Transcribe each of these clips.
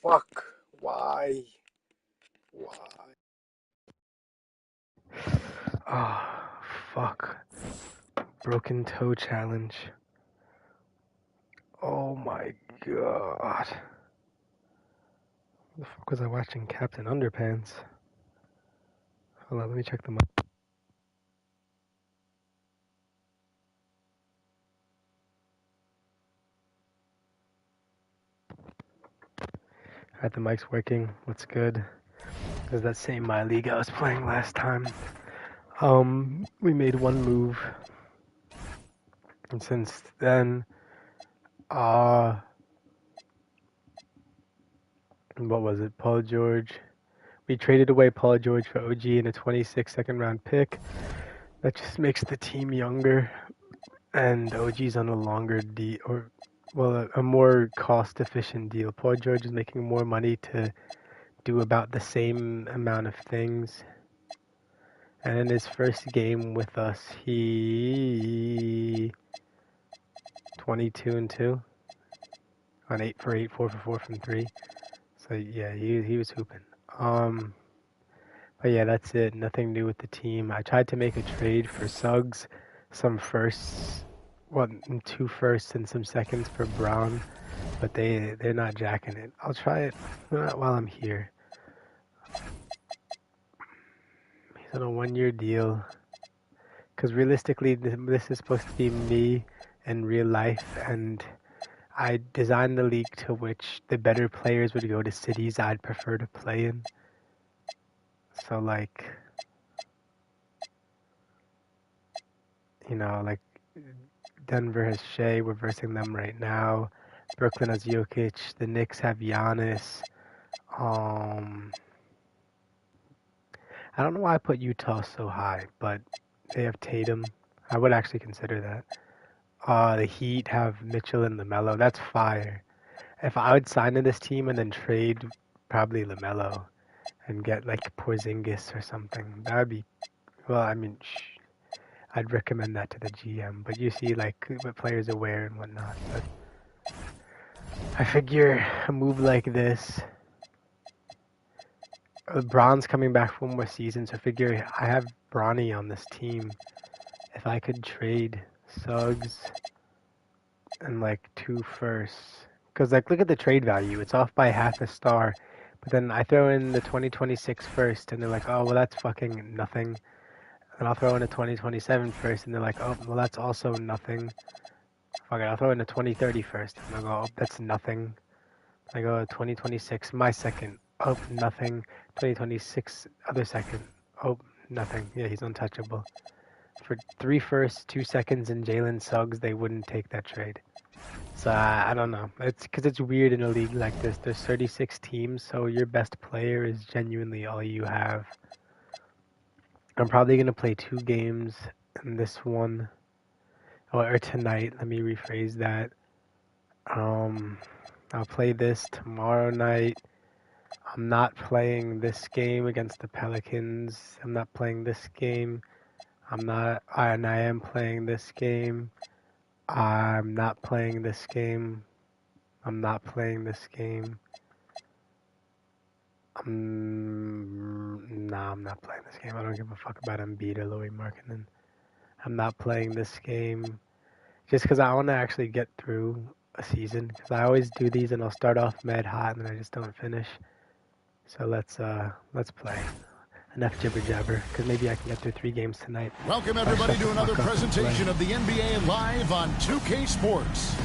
fuck. Why? Why? Oh, fuck. Broken toe challenge. Oh my god. The fuck was I watching Captain Underpants? Hold on, let me check them up. Alright, the mic's working. What's good? It was that same My League I was playing last time. We made one move. And since then, what was it? Paul George. We traded away Paul George for OG in a 26 second round pick. That just makes the team younger. And OG's on a longer deal, or, well, a more cost efficient deal. Paul George is making more money to do about the same amount of things. And in his first game with us, he 22-2 on 8 for 8, 4 for 4 from 3. So yeah, he was hooping. But yeah, that's it. Nothing new with the team. I tried to make a trade for Suggs, some firsts, 2 firsts and some seconds for Brown, but they're not jacking it. I'll try it while I'm here. He's on a 1-year deal. Because realistically, this is supposed to be me in real life, and I designed the league to which the better players would go to cities I'd prefer to play in. So, like, you know, like, Denver has Shea, we're versing them right now. Brooklyn has Jokic, the Knicks have Giannis. I don't know why I put Utah so high, but they have Tatum. I would actually consider that. The Heat have Mitchell and LaMelo. That's fire. If I would sign in this team and then trade probably LaMelo and get like Porzingis or something, that would be, well, I mean, I'd recommend that to the GM. But you see like what players are wearing and whatnot. But I figure a move like this, Braun's coming back for one more season, so I figure I have Bronny on this team. If I could trade Suggs and like 2 firsts, because like look at the trade value, it's off by half a star, but then I throw in the 2026 first, and they're like, oh well, that's fucking nothing. And I'll throw in a 2027 first, and they're like, oh well, that's also nothing. Fuck it, I'll throw in a 2030 first, and I go, oh, that's nothing. I go 2026, my second, oh nothing. 2026 other second, oh nothing. Yeah, he's untouchable. For 3 firsts, 2 seconds, and Jalen Suggs, they wouldn't take that trade. So I don't know. It's because it's weird in a league like this. There's 36 teams, so your best player is genuinely all you have. I'm probably gonna play 2 games in this one, or tonight. Let me rephrase that. I'll play this tomorrow night. I'm not playing this game against the Pelicans. I'm not playing this game. And I am playing this game. I'm not playing this game. I'm not playing this game. Nah, I'm not playing this game. I don't give a fuck about Embiid or Lauri Markkanen. I'm not playing this game just because I want to actually get through a season. Because I always do these and I'll start off mad hot and then I just don't finish. So let's play. Enough jibber jabber, because maybe I can get through 3 games tonight. Welcome everybody to another presentation of the NBA live on 2K Sports.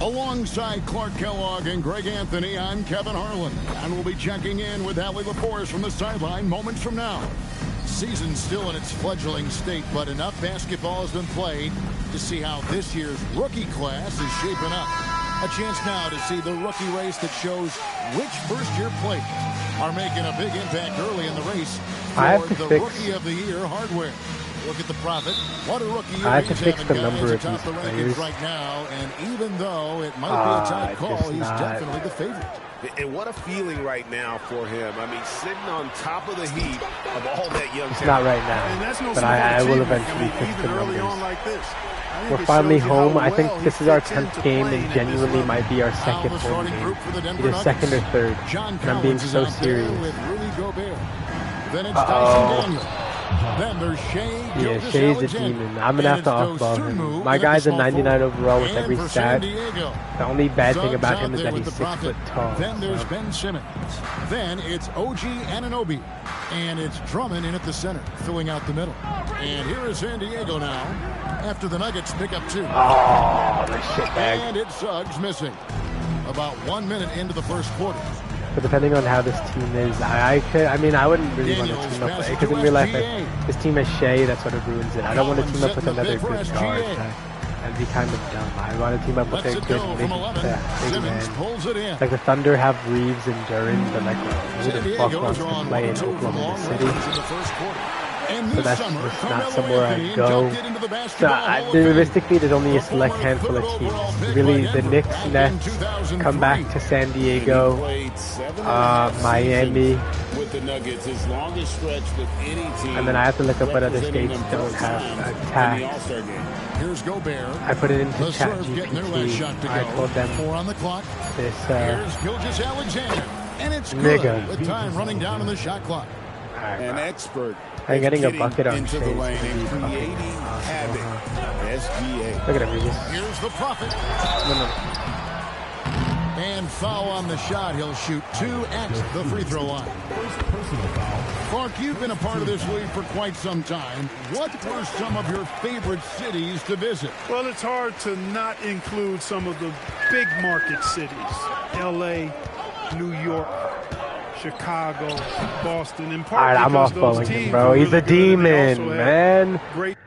Alongside Clark Kellogg and Greg Anthony, I'm Kevin Harlan, and we'll be checking in with Allie LaForce from the sideline moments from now. Season's still in its fledgling state, but enough basketball has been played to see how this year's rookie class is shaping up. A chance now to see the rookie race that shows which first-year players are making a big impact early in the race for the Rookie of the Year hardware. Look at the profit. What a rookie I have to he's fix having, the guys, number of atop these the rankings players. right now, and even though it might be a tight call, he's definitely the favorite. And what a feeling right now for him. I mean, sitting on top of the heap of all that young It's talent. not right now, And that's no but small I will achievement. eventually fix the even early on numbers. like this. I think We're it finally shows you how home. I think well this he is our fits 10th into game, playing and at this genuinely level. might be our Now second the home starting game. group for the Denver Either Nuggets. second or third. John And I'm being Collins is so out there serious. with Rudy Gobert. Then it's Uh-oh. Dyson Daniel. Then there's Shea Yeah, Gilgeous Shay's a Alexander. demon. I'm going to have to And it's off-ball Dosunmu him. My in at the guy's a small 99 forward. overall with And every for San stat. Diego, The only bad thing Suggs about out him is there that with he's the 6 profit. foot tall. Then there's so. Ben Simmons. Then it's OG Anunoby. And it's Drummond in at the center, filling out the middle. And here is San Diego now, after the Nuggets pick up 2. Oh, the shitbag. And it's Suggs missing. About 1 minute into the first quarter. But depending on how this team is, I wouldn't really want to team up with it, because in real life, this team has Shea, that sort of ruins it. I don't want to team up with another good guard. That'd be kind of dumb. I want to team up with a good big man. Like the Thunder have Reeves and Duran, but like, who the fuck wants to play in Oklahoma City? So that's just not somewhere I'd go. So realistically, there's only a select handful of teams. Really, the Knicks, Nets, come back to San Diego, Miami, and then I have to look up what other states don't have tax. Here's Gobert. I put it into ChatGPT. I told them this Here's Gilgeous Alexander. And it's good nigga. with time running down on the shot clock. An expert. I'm getting a getting bucket on into Shea. the lane and creating havoc. SGA. Look at him, Regis. Here's the profit. And foul on the shot. He'll shoot 2 at the free throw line. Clark, you've been a part of this league for quite some time. What were some of your favorite cities to visit? Well, it's hard to not include some of the big market cities. L.A., New York, Chicago, Boston. In part Alright, I'm because off those balling teams him, bro. were He's really a good, and they demon, also had man. great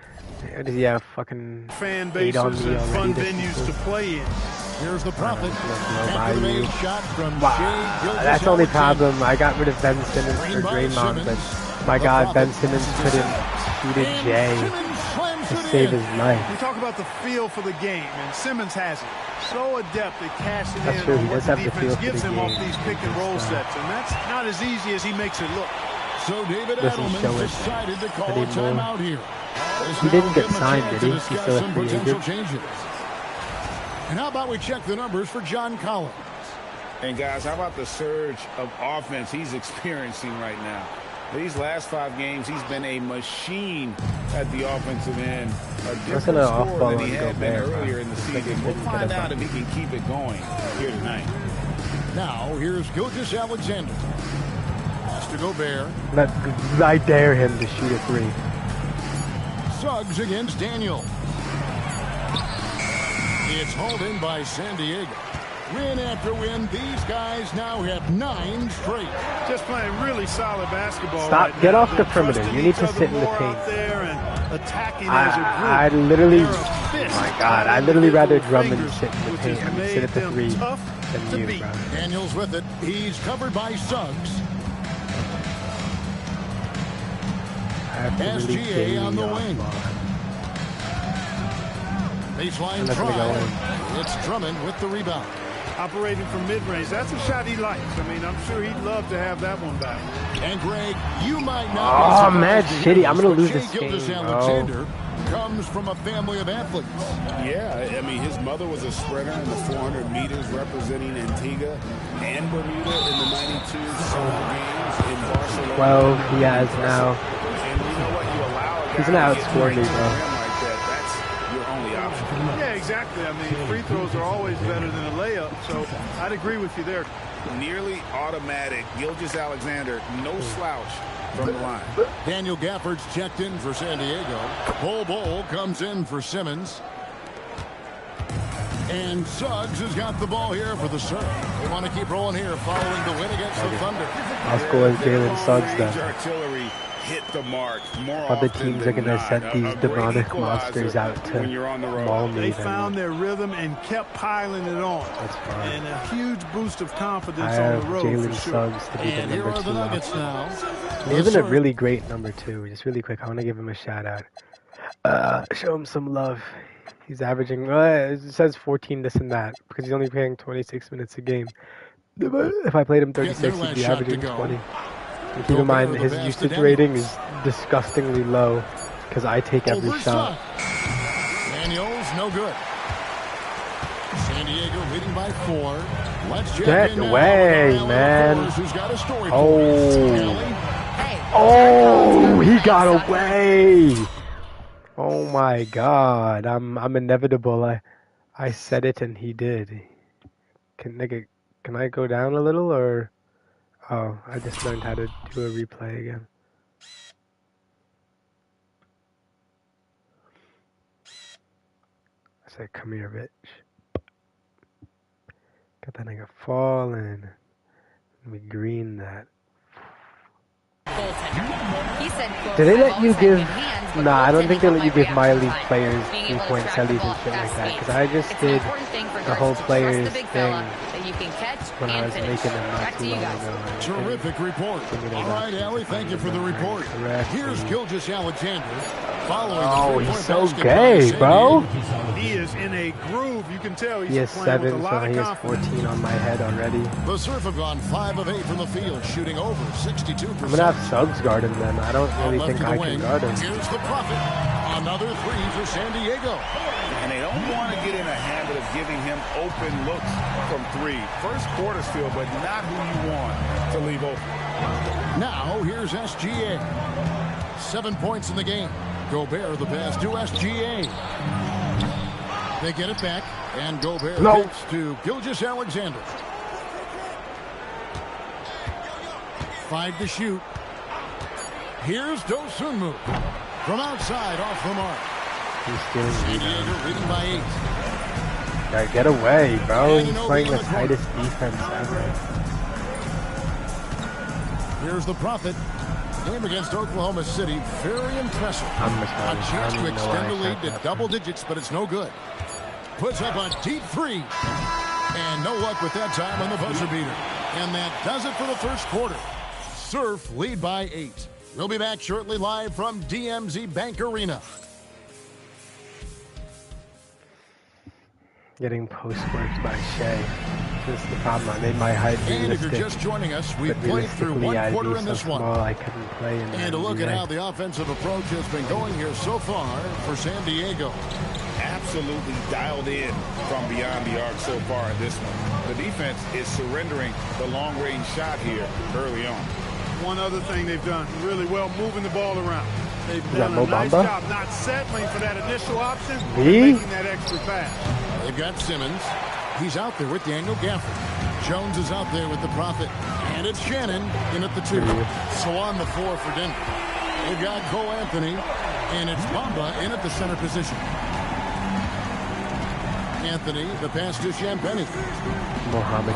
Does he have fucking fan 8 on bases me and fun already? venues to play in. Here's the profit. Blow After the by made you. shot from Wow, Shea Gilgeous that's the only Alexander. problem. I got rid of Ben Simmons for Draymond, but my God, Ben Simmons couldn't shoot a J to save his life. We talk about the feel for the game, and Simmons has it. So adept at cashing That's in true, he on what does the have the defense feel for gives the him off game. these pick and roll sets, and that's not as easy as he makes it look. So David Doesn't show Edelman it decided to call a anymore. timeout here. He didn't get signed, did he? He's still a Some free potential agent. changes. And how about we check the numbers for John Collins? And guys, how about the surge of offense he's experiencing right now? These last 5 games, he's been a machine at the offensive end. A different off score ball than he and had go been there, earlier in the season. We'll didn't get find a out if he can keep it going here tonight. Now, here's Gilgeous Alexander. Has to Gobert. I dare him to shoot a 3. Suggs against Daniel. It's hauled in by San Diego. Win after win, these guys now have 9 straight. Just playing really solid basketball. Stop, right get now. off the They're perimeter. trusting You need each to other sit in the more paint. out there and attacking as a group. I literally, They're a fist. my God, I literally rather Drummond sit in the paint. I mean, sit at the 3 than you, bro. Daniels with it. He's covered by Suggs. I have to really SGA daily on the off wing. ball. Baseline I'm not gonna go try. It's Drummond with the rebound. Operating from mid-range. That's a shot he likes. I mean, I'm sure he'd love to have that one back. And Greg, you might not Oh, be surprised man, to hear shitty. this, I'm gonna but lose Shea this game, Gilgeous bro. Alexander comes from a family of athletes. Yeah, I mean, his mother was a sprinter in the 400 meters representing Antigua and Bermuda in the 92 Summer Games in Barcelona. Well, he has now. And you know what? You allow a guy He's gonna to get outscore to me, the bro. rim like that. That's your only option. Yeah, exactly. I mean, free throws are always better than a layup, so I'd agree with you there. Nearly automatic. Gilgeous Alexander, no slouch from the line. Daniel Gafford's checked in for San Diego. Bol comes in for Simmons. And Suggs has got the ball here for the serve. They want to keep rolling here following the win against the Thunder. I'll score as Jalen Suggs then. Artillery hit the mark more Other often teams are than gonna not. send these A great demonic equalizer monsters out when to you're on the road. maul me. They then found their rhythm and kept piling it on. That's fine. And a huge boost of confidence I on have the road for Jalen sure. Suggs to be the And here number are 2 the Nuggets option. now. He's been a really great number 2. Just really quick, I want to give him a shout out. Show him some love. He's averaging, it says 14 this and that, because he's only playing 26 minutes a game. If I played him 36, he'd be averaging 20. And keep in mind, his usage rating is disgustingly low, because I take every shot. Daniels, no good. San Diego leading by 4. Let's Get away, man. Oh, he got away. Oh my God, I'm inevitable. I said it and he did. Can I go down a little, or oh, I just learned how to do a replay again. I said, come here, bitch. Got that nigga falling. Let me green that. He said, Do they let you give? Nah, I don't think they let you give my league players 3-point cellies and shit like that. Because I just did the whole players thing when I was making them not too long ago. Terrific report. All right, Allie, thank you for the report. Here's Gilgeous Alexander. Oh, he's so gay, bro. He is in a groove. You can tell He has 7, so he has 14 on my head already. The Surf have gone 5 of 8 from the field, shooting over 62%. I'm gonna have Suggs guard him then. I don't really think I can guard him. Here's the Prophet. Another 3 for San Diego. And they don't want to get in a habit of giving him open looks from 3. First quarter still, but not who you want to leave open. Now, here's SGA. 7 points in the game. Gobert the pass to SGA. They get it back, and Gobert kicks to Gilgeous Alexander. 5 to shoot. Here's Dosunmu. From outside, off the mark. He's stealing San Diego leading by 8. Yeah, get away, bro. He's playing the tightest defense ever. Here's the Prophet. Game against Oklahoma City, very impressive. A chance to extend the lead to double digits, but it's no good. Puts up a deep 3. And no luck with that time on the buzzer beater. And that does it for the first quarter. Surf lead by 8. We'll be back shortly live from DMZ Bank Arena. Getting post-worked by Shea. This is the problem. I made my height realistic. And if you're just joining us, we've played through 1 quarter in this one. I couldn't play in and to look at how the offensive approach has been going here so far for San Diego. Absolutely dialed in from beyond the arc so far in this one. The defense is surrendering the long-range shot here early on. One other thing they've done really well, moving the ball around. They've done a nice job not settling for that initial option, making that extra pass. They've got Simmons. He's out there with Daniel Gafford. Jones is out there with the Prophet. And it's Shannon in at the 2. So on the 4 for Denver. They've got Cole Anthony. And it's Bamba in at the center position. Anthony, the pass to Champagny.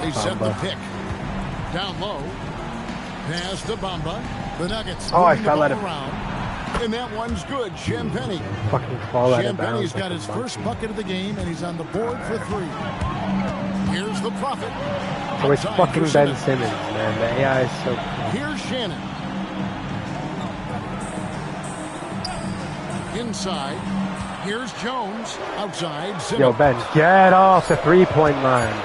They set the pick. Down low. Pass to Bamba. The Nuggets. Oh, I fell at him. And that one's good. Champagny. Fucking fall out of bounds. Champagny's got his first bucket of the game, and he's on the board for 3. Here's the Prophet. Oh, it's fucking Ben Simmons, man. The AI is so cool. Here's Shannon. Inside. Here's Jones. Outside. Simmons. Yo, Ben, get off the 3-point line.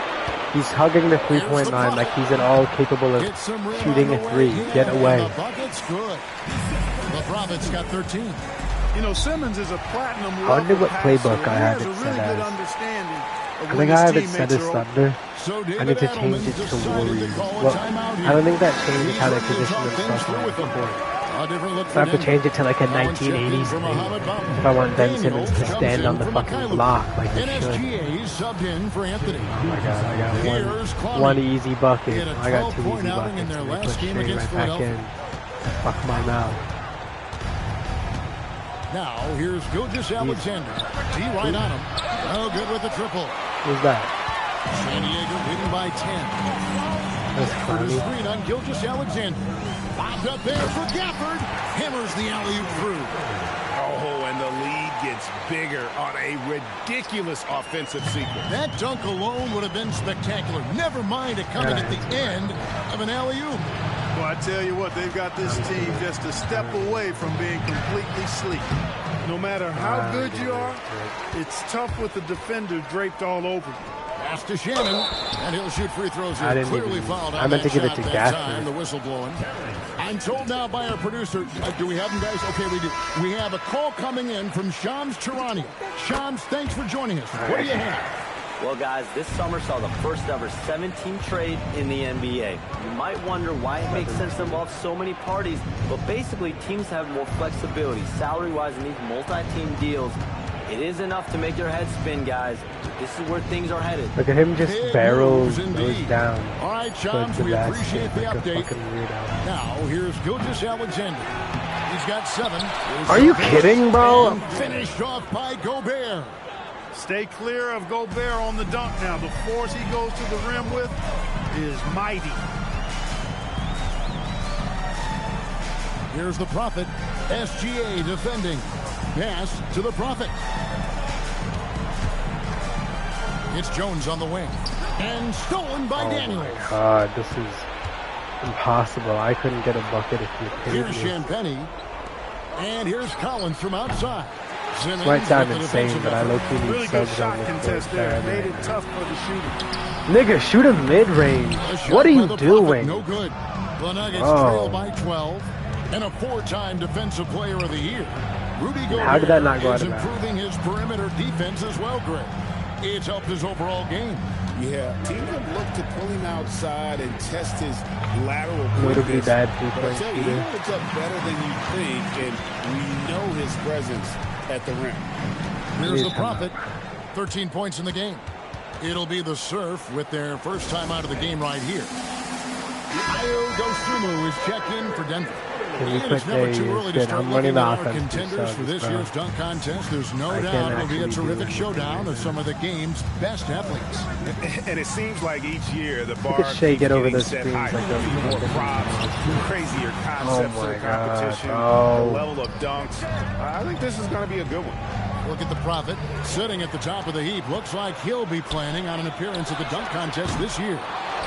He's hugging the 3-point line like he's at all capable of shooting a 3. Get away. The bucket's good. The Prophet's got 13. You know, Simmons is a platinum. I wonder what playbook I have it set as. I think I have it set as Thunder. I need to change it to Warriors. Well, I don't think that changes how they position themselves on the court. I have to change it to like a 1980s thing if I want Ben Simmons to stand on the fucking block like he should. Oh my god, I got one easy bucket. I got 2 easy buckets. And they put Shea right back in. Fuck my mouth. Now, here's Gilgeous Alexander. D right on him. Oh, good with the triple. Who's that? San Diego leading by 10. For the screen on Gilgeous Alexander. Popped up there for Gafford. Hammers the alley-oop through. Oh, and the lead gets bigger on a ridiculous offensive sequence. That dunk alone would have been spectacular. Never mind it coming at the end of an alley-oop. Well, I tell you what, they've got this team just a step away from being completely sleek. No matter how good you are, it's tough with the defender draped all over you. Pass to Shannon, and he'll shoot free throws here. Clearly fouled I on meant that to give it shot to that Gafford. time, the whistle blowing. I'm told now by our producer, do we have them, guys? Okay, we do. We have a call coming in from Shams Charania. Shams, thanks for joining us. What do you have? Well, guys, this summer saw the first ever 17 trade in the NBA. You might wonder why it makes sense to involve so many parties, but basically teams have more flexibility salary-wise in these multi-team deals. It is enough to make your head spin, guys. This is where things are headed. Look at him just Big barrels moves those indeed. down. All right, towards Shams, the we basket appreciate the like a update. fucking weirdo. Now, here's Gilgeous Alexander. He's got 7. Are you kidding, bro? And finished off by Gobert. Stay clear of Gobert on the dunk now. The force he goes to the rim with is mighty. Here's the Prophet. SGA defending. Pass to the Prophet. It's Jones on the wing. And stolen by Daniels. Oh my god, this is impossible. I couldn't get a bucket if you paid Here's me. Champagny. And here's Collins from outside. Simmons This might sound with the insane, defensive but I effort. low-key need Really good subs shot on this contest court. there. Bad Made right it now. tough for the shooter. Nigga, shoot a mid-range. A shot What are by you the doing? Prophet, no good. The Nuggets Oh. trail by 12. And a 4-time Defensive Player of the Year. Rudy Gobert How did that not go out is of bounds? improving his perimeter defense as well, Greg. It's helped his overall game. Yeah, teams have looked to pull him outside and test his lateral Notably quickness. bad But I three-point tell you, he shooter. holds up better than you think, and we know his presence at the rim. Here's the He's Prophet. 13 points in the game. It'll be the Surf with their first time out of the game right here. Ayo Dosunmu is checked in for Denver. Can we And put it's never too days? early to Good. start I'm looking running at the our offense. contenders for this year's dunk contest. There's no I doubt can't it'll be a actually do terrific it. showdown of some of the game's best athletes. And it seems like each year the bar Look at Shea keeps get over getting those set screens higher. like a More fucking- props, crazier concepts Oh for my the God, competition, bro. the level of dunks. I think this is going to be a good one. Look at the Prophet sitting at the top of the heap. Looks like he'll be planning on an appearance at the dunk contest this year.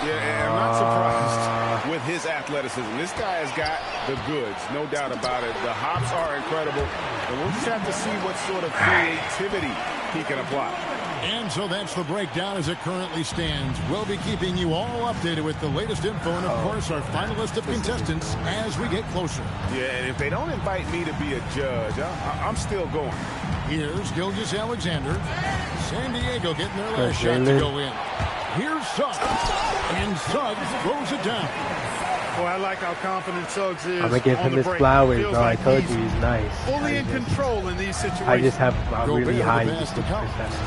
Yeah, and I'm not surprised with his athleticism. This guy has got the goods, no doubt about it. The hops are incredible, and we'll just have to see what sort of creativity he can apply. And so that's the breakdown as it currently stands. We'll be keeping you all updated with the latest info and, of course, our final list of contestants as we get closer. Yeah, and if they don't invite me to be a judge, I'm still going. Here's Gilgeous Alexander. San Diego getting their last Good, shot to Jalen. go in. Here's Suggs. And Suggs throws it down. Boy, I like how confident Suggs is. I'm gonna give on him the his break. flowers, Feels bro. I like told you he's nice. fully in control in these situations. I just have a Gobert really with high the pass to usage Collins. percentage.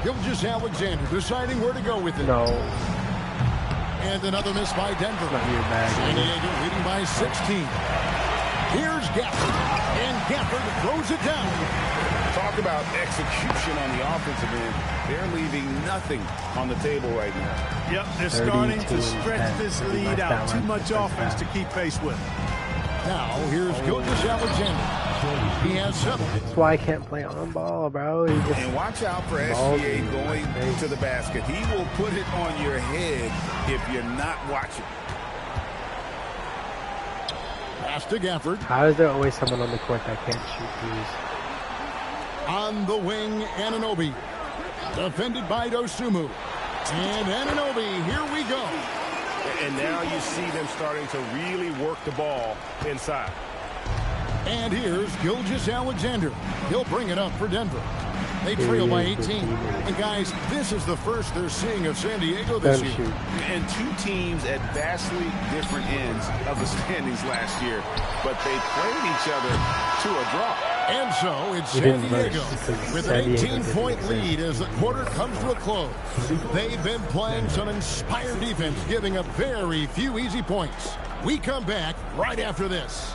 Gilgeous Alexander deciding where to go with it. No, And another miss by Denver. not your bag. San Diego leading by 16. Here's Gafford. And Gafford throws it down. Talk about execution on the offensive end. They're leaving nothing on the table right now. Yep, they're starting 32 to stretch and 10. this Pretty lead much out. that Too one much for the first offense to half. keep pace with. Now, here's Gilgeous Alexander. He has 7. That's why I can't play on ball, bro. He just And watch out for Ball SGA in going the face. to the basket. He will put it on your head if you're not watching. Pass to Gafford. How is there always someone on the court that can't shoot threes? On the wing, Anunoby. Defended by Dosunmu. And Anunoby, here we go. And now you see them starting to really work the ball inside. And here's Gilgeous Alexander. He'll bring it up for Denver. They trail by 18. And guys, this is the first they're seeing of San Diego this Don't year. shoot. And two teams at vastly different ends of the standings last year, but they played each other to a draw. And so it's We San didn't Diego verse because with San an Diego didn't 18-point exist. lead as the quarter comes to a close. They've been playing some inspired defense, giving up very few easy points. We come back right after this.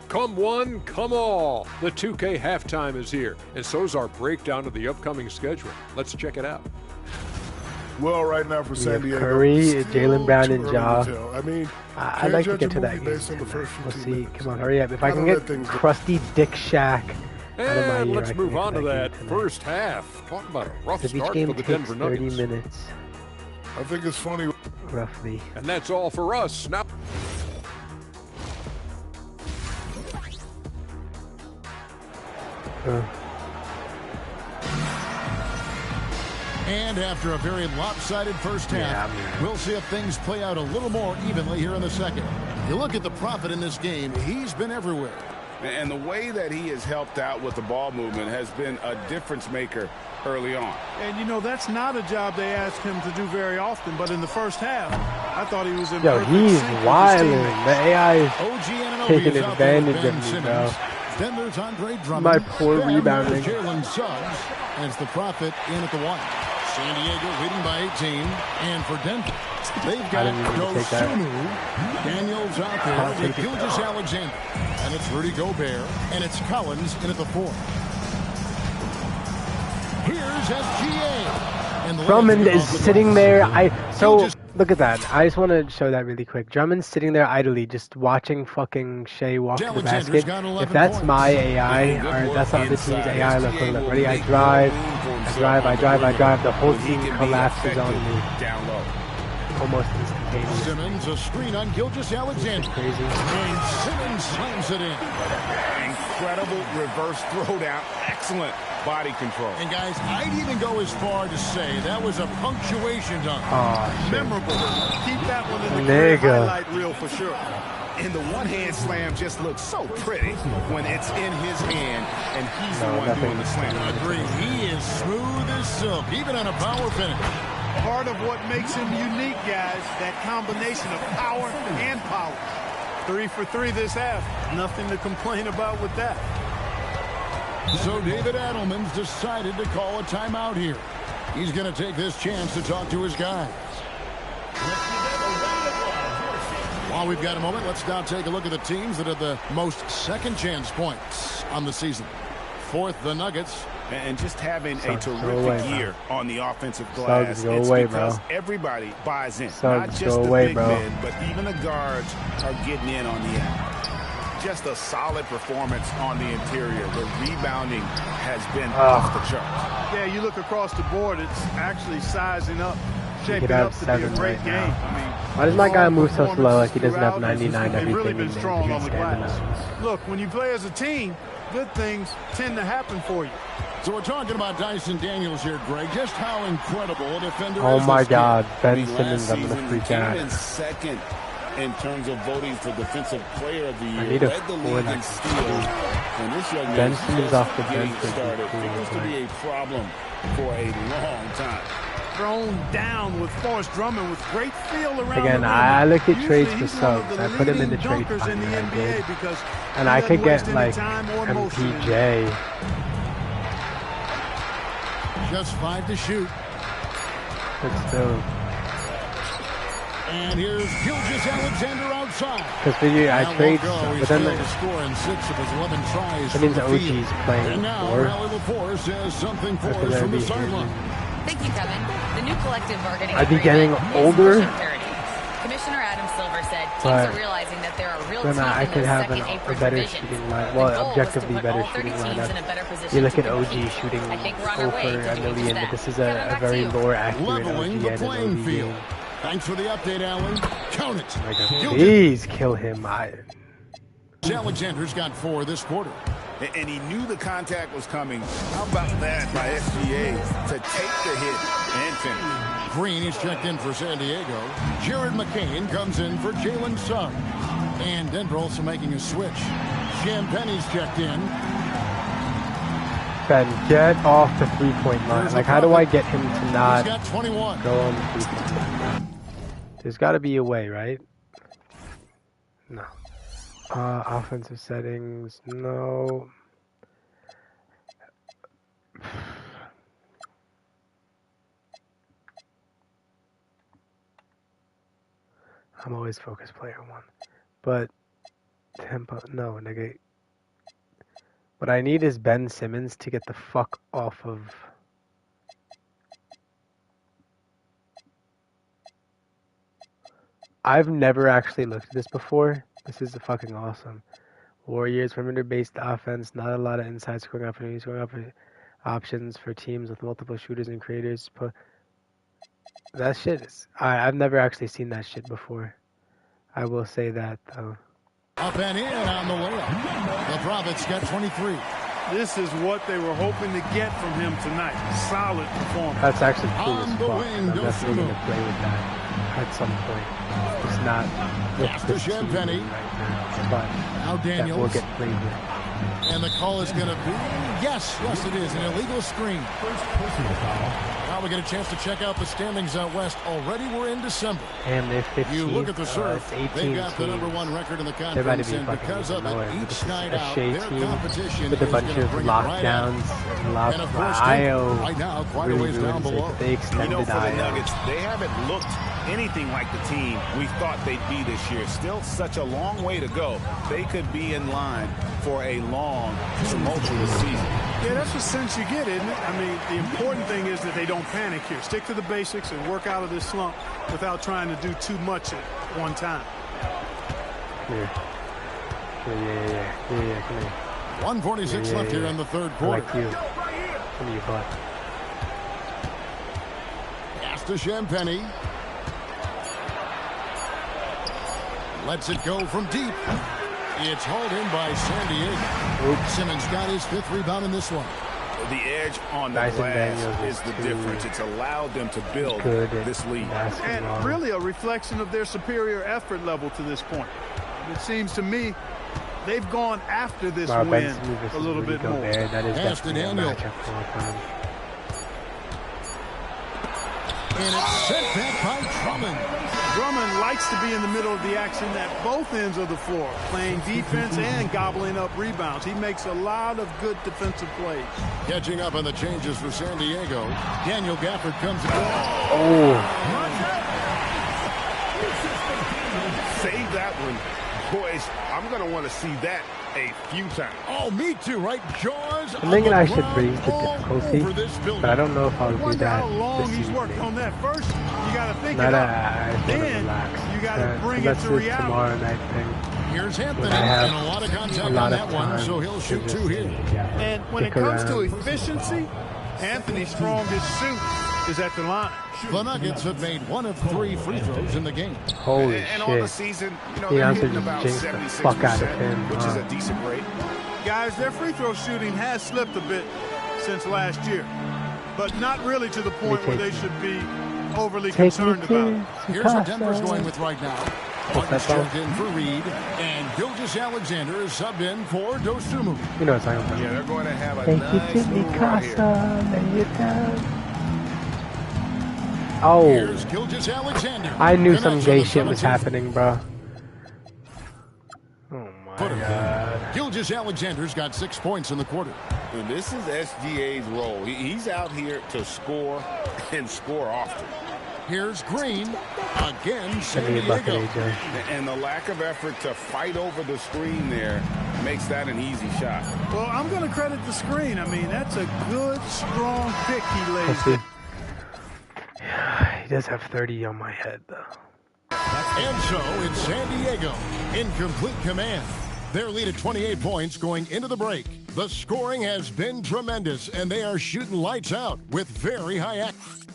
Come one, come all. The 2K halftime is here, and so's our breakdown of the upcoming schedule. Let's check it out. Well, right now for San Diego, Curry, still Jaylen Brown, too and early Ja. to tell. I mean, I'd like to get to that game. based on the first We'll 15 see. minutes. Come on, hurry up. If I can Gotta get let things go. crusty Dick Shack out of my And ear, let's I can move get on to that game tonight. first half. Talk about a rough Because each start game for the takes Denver 30 Nuggets. minutes, I think it's funny. roughly. And that's all for us. Now. And after a very lopsided first half, we'll see if things play out a little more evenly here in the second. You look at the Prophet in this game, he's been everywhere. And the way that he has helped out with the ball movement has been a difference maker early on. And, you know, that's not a job they ask him to do very often, but in the first half, I thought he was in Yo, perfect he's sync with his wilding. teammates. The AI is OG Anunoby taking is out there with advantage Ben of me, Simmons. bro. Then there's Andre Drummond. My poor Then rebounding. there's Jalen Suggs as the Prophet in at the one. San Diego leading by 18. And for Denver, they've got didn't even take that. Dosunu. Daniels out there I'll with take it. Gilgeous Alexander. And it's Rudy Gobert. And it's Collins in at the four. Here's SGA. And the Drummond Lakers is off the sitting glass. there. So look at that. I just want to show that really quick. Drummond's sitting there idly, just watching fucking Shea walk to the Alexander's basket. got 11 If that's points. my AI, or that's the other team's AI, look, ready? I drive. The whole team collapses on me. Down low. Almost instantaneous. Simmons, a screen on Gilgeous Alexander. Crazy. And Simmons slams it in. Incredible reverse throwdown. Excellent body control. And guys, I'd even go as far to say that was a punctuation dunk. Oh, shit. Memorable. Keep that one in the career Nigga. highlight reel for sure. And the one-hand slam just looks so pretty when it's in his hand and he's the one doing the slam. Agree. He is smooth as silk, even on a power finish. Part of what makes him unique, guys, that combination of power and power. 3 for 3 this half. Nothing to complain about with that. So David Adelman's decided to call a timeout here. He's going to take this chance to talk to his guys. While we've got a moment, let's now take a look at the teams that have the most second chance points on the season. Fourth, the Nuggets. And just having a Suggs, go terrific away, year on the offensive glass. Suggs, go it's away, because bro. everybody buys in. Suggs, Not just go the away, big bro. men, but even the guards are getting in on the end. Just a solid performance on the interior. The rebounding has been off the charts. Yeah, you look across the board, it's actually sizing up, shaping have up to be 7 a great right game. now. I mean, Why does my guy move so slow? Like he doesn't have throughout, 99 they've really everything been in there. strong He on the can't glass. stand Look, when you play as a team, good things tend to happen for you. So we're talking about Dyson Daniels here, Greg. Just how incredible a defender Oh is my this kid. God, Ben I mean, Simmons, last I'm gonna season, freak came out. in second in terms of voting for Defensive Player of the Year. need a Led the four league in next steals. And this young Ben man Simmons just off the getting bench would be started. cool, Seems to be a problem for a long time. Thrown down with Forrest Drummond with great feel around Again, the rim. I look at Usually trades for he's one of Suggs. the I put him in the leading trade dunkers in the finder, I NBA did. because And he I could doesn't get waste any like time or motion in there. MPJ. Just 5 to shoot. But still, And here's Gilgeous Alexander outside. because figure I That trade won't go. Suggs, He's but then failed to like, score in 6 of his 11 tries. that means from the field. OG's playing And now 4. Rally LaForce says something for That's us gonna from the be sideline. Thank you, Kevin. The new collective bargaining I'd be agreement getting is older, pushing parity. Commissioner Adam Silver said teams but are realizing that there are real then teams I in could those have second a apron better divisions. shooting line. The Well, goal was to objectively put better all 30 shooting teams lineup. in a better position You look to at OG compete. shooting I think we're on our over way to a doing just million, that. but this is Kevin, a back to very you. more accurate Leveling OG the and an playing OD field. game. Thanks for the update, Allen. Count it. Like, Gilgeous please kill him. Alexander's got 4 this quarter. And he knew the contact was coming. How about that by SGA to take the hit and finish? Green is checked in for San Diego. Jared McCain comes in for Jalen Suggs. And Denver also making a switch. Champagne's checked in. Ben, get off the three-point line. There's Like, the how do I Prophet. get him to not He's got 21. go on the three-point line? There's got to be a way, right? No. Offensive settings, no. I'm always focus player 1. But tempo. No, nigga. What I need is Ben Simmons to get the fuck off of. I've never actually looked at this before. This is fucking awesome. Warriors, perimeter-based offense, not a lot of inside scoring opportunities, options for teams with multiple shooters and creators. That shit is... I've never actually seen that shit before. I will say that, though. Up and in on the layup. The Prophets got 23. This is what they were hoping to get from him tonight. Solid performance. That's actually cool On as the fuck. wing, I'm definitely going to play with that at some point. It's not with this team right now, but now Daniels. That will get played with. And the call is going to be, yes, it is, an illegal screen. Now we get a chance to check out the standings out west. Already we're in December. And they're 15th. You look at the surf, they've got the teams. #1 record in the They're about to conference, be and fucking because of it, each night out, Shea their team competition with a is bunch going to of bring it right out. lockdowns. And of course, IO right now, quite really a ways down ruins it. below. They extended You know, for the IO. Nuggets, they haven't looked anything like the team we thought they'd be this year. Still such a long way to go. They could be in line for a long, tumultuous season. Yeah, that's the sense you get, isn't it? I mean, the important thing is that they don't panic here. Stick to the basics and work out of this slump without trying to do too much at one time. Yeah, come here. 1:46 left here in the third quarter. I like you. Come here, butt. Pass to Champagny. Lets it go from deep. It's hauled in by San Diego. Oops. Simmons got his 5th rebound in this one. The edge on the glass is the difference. It's allowed them to build this lead. And really a reflection of their superior effort level to this point. It seems to me they've gone after this win a little bit more. That is Pass to Daniel. And it's sent back by Drummond. Drummond likes to be in the middle of the action at both ends of the floor, playing defense and gobbling up rebounds. He makes a lot of good defensive plays. Catching up on the changes for San Diego. Daniel Gafford comes in. Save that one. Boys, I'm going to want to see that a few times. Oh, me too, right? Jaws. I'm thinking I should raise the difficulty, but I don't know if I'll do that. How long he's worked on that. First, you got to think Not about it. Then you got to bring it to reality. Tomorrow night thing. Here's Anthony, and a lot of contact on that one, so he'll shoot 2 here. And when it comes to efficiency, Anthony's strongest suit is at the line. The Nuggets have made 1 of 3 free throws in the game. Holy and shit. on the season, you know, The they're answer hitting just about jinxed the 76%, fuck out of him. which is a decent rate. Guys, their free throw shooting has slipped a bit since last year, but not really to the point where they should be overly concerned about it. Here's what Denver's going with right now. Martin's checked in for Reed, and Gilgeous-Alexander is subbed in for Dosunmu. You know what I'm talking about. Yeah, they're going to have a nice move right here. Oh, Here's Gilgeous-Alexander. I knew some gay shit was happening, bro. Oh my god. Gilgeous-Alexander's got 6 points in the quarter. And this is SGA's role. He's out here to score and score often. Here's Green. Again, San Diego. And the lack of effort to fight over the screen there makes that an easy shot. Well, I'm going to credit the screen. I mean, that's a good, strong pick he laid. Yeah, he does have 30 on my head, though. And so it's San Diego in complete command. Their lead at 28 points going into the break. The scoring has been tremendous, and they are shooting lights out with very high accuracy.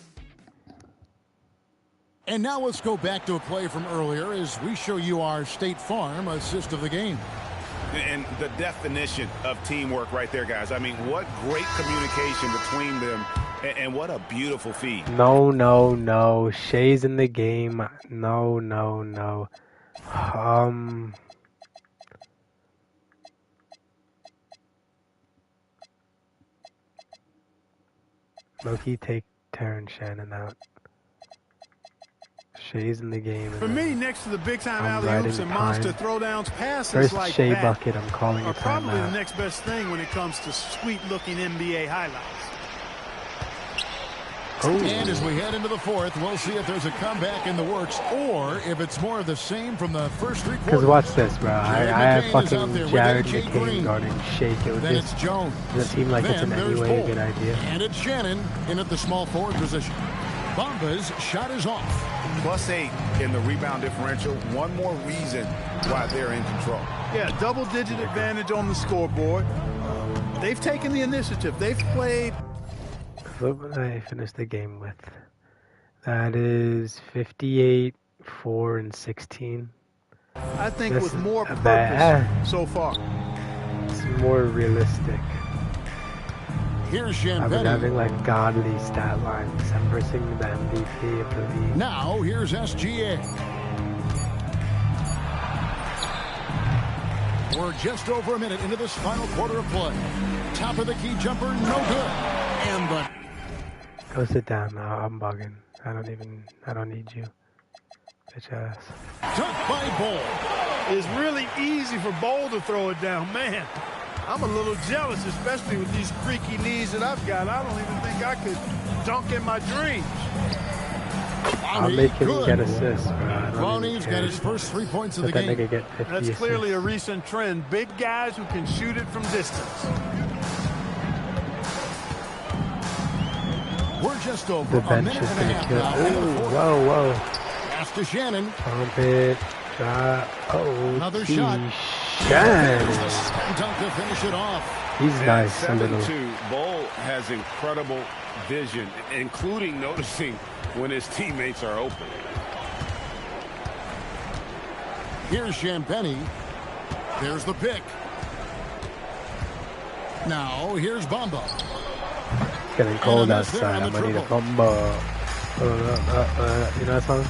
And now let's go back to a play from earlier as we show you our State Farm assist of the game. And the definition of teamwork right there, guys. I mean, what great communication between them, and what a beautiful feed. No. Shea's in the game. No. Loki, take Terrence Shannon out. Shea's in the game. For me, next to the big-time alley-oops and monster throwdowns, passes First like Shea that bucket, I'm calling are it probably timeout. the next best thing when it comes to sweet-looking NBA highlights. And as we head into the fourth, we'll see if there's a comeback in the works or if it's more of the same from the first 3 quarters. Because watch this, bro. I have fucking Jared Jake McCain Green. guarding Shake. It would Then just it's Jones. doesn't seem like it's in Then any there's way a Bull. good idea. And it's Shannon in at the small forward position. Bamba's shot is off. +8 in the rebound differential. One more reason why they're in control. Yeah, double-digit advantage on the scoreboard. They've taken the initiative. They've played. What would I finish the game with? That is 58, 4, and 16. I think This with more is purpose so far. It's more realistic. Here's I was Champagne. having like godly stat lines. I'm versing the MVP of the league. Now here's SGA. We're just over a minute into this final quarter of play. Top of the key jumper, no good. And the Go sit down now. I'm bugging. I don't need you. Bitch ass. dunk by Bull. It's really easy for Bowl to throw it down. Man, I'm a little jealous, especially with these creaky knees that I've got. I don't even think I could dunk in my dreams. I'll make him get assists, bro. Looney's got his first 3 points of the Let that game. nigga get 50 That's assists. clearly a recent trend. Big guys who can shoot it from distance. We're just over The a bench minute is and a gonna half kill. now. into the Ooh, fourth. whoa. Pass to Shannon. Pump it. Drop. Oh, Another shot. Shannon. Dunk to finish it off. He's nice. A 7-2. little. Bull has incredible vision, including noticing when his teammates are open. Here's Champagne. There's the pick. Now here's Bamba. It's getting cold outside. I'm gonna need a bumba. You know that song?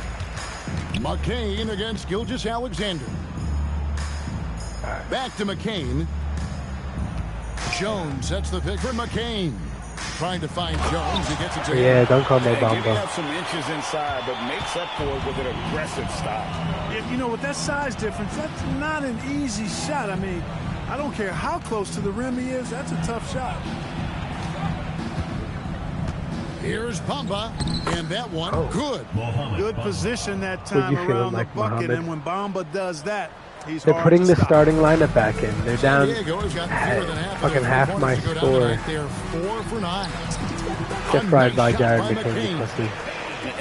McCain against Gilgeous Alexander. Back to McCain. Jones sets the pick for McCain. Trying to find Jones. He gets it to Yeah, don't call me And giving bumba. up some inches inside, but makes up for it with an aggressive stop. Yeah, you know, with that size difference, that's not an easy shot. I mean, I don't care how close to the rim he is. That's a tough shot. Here's Bamba. And that one, good. Good position that Would time you feel around the like bucket. Muhammad? And when Bamba does that, he's They're hard putting to the stop. starting lineup back in. They're down Diego has got fewer than half of fucking their half three my pointers to go down score. tonight. They're 4 for 9. Get A fried by nice Jared shot by McCain, pussy.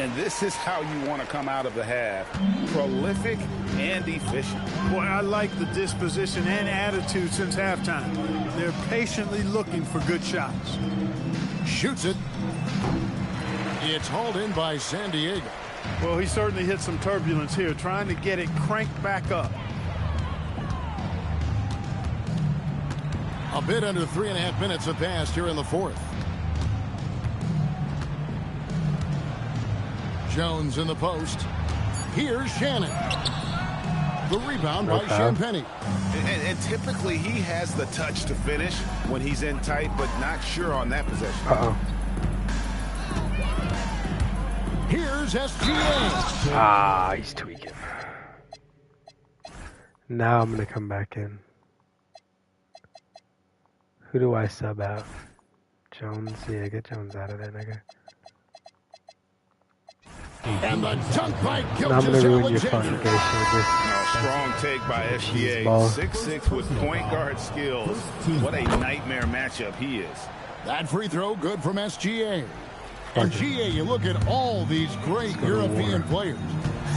And this is how you want to come out of the half. Prolific and efficient. Boy, I like the disposition and attitude since halftime. They're patiently looking for good shots. Shoots it. It's hauled in by San Diego. Well, he certainly hit some turbulence here, trying to get it cranked back up. A bit under 3.5 minutes have passed here in the fourth. Jones in the post. Here's Shannon. The rebound by Champagne. And typically he has the touch to finish when he's in tight, but not sure on that possession. Uh-oh. Here's SGA. Ah, he's tweaking. Now I'm gonna come back in. Who do I sub out? Jones? Yeah, get Jones out of there, nigga. And the dunk by And I'm Gilgeous gonna ruin your fun Alexander. in case with this. Strong take by SGA. Ball. 6'6" with point guard skills. What a nightmare matchup he is. That free throw good from SGA. And GA, you look at all these great European players.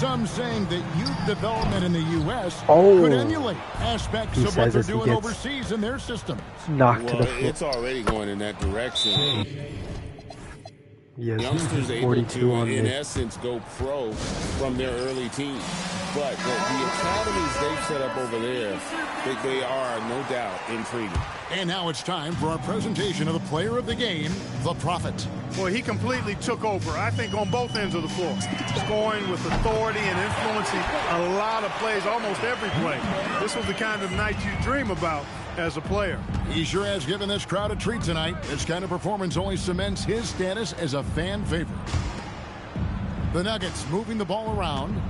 Some saying that youth development in the U.S. could emulate aspects of what they're doing overseas in their systems. Knocked to the floor. It's already going in that direction. Yes, Youngsters able 42 to, on in me. essence, go pro from their early teens. But the academies they've set up over there, they are, no doubt, intriguing. And now it's time for our presentation of the player of the game, the Prophet. Boy, he completely took over, I think, on both ends of the floor. Scoring with authority and influencing a lot of plays, almost every play. This was the kind of night you dream about as a player. He sure has given this crowd a treat tonight. This kind of performance only cements his status as a fan favorite. The Nuggets moving the ball around.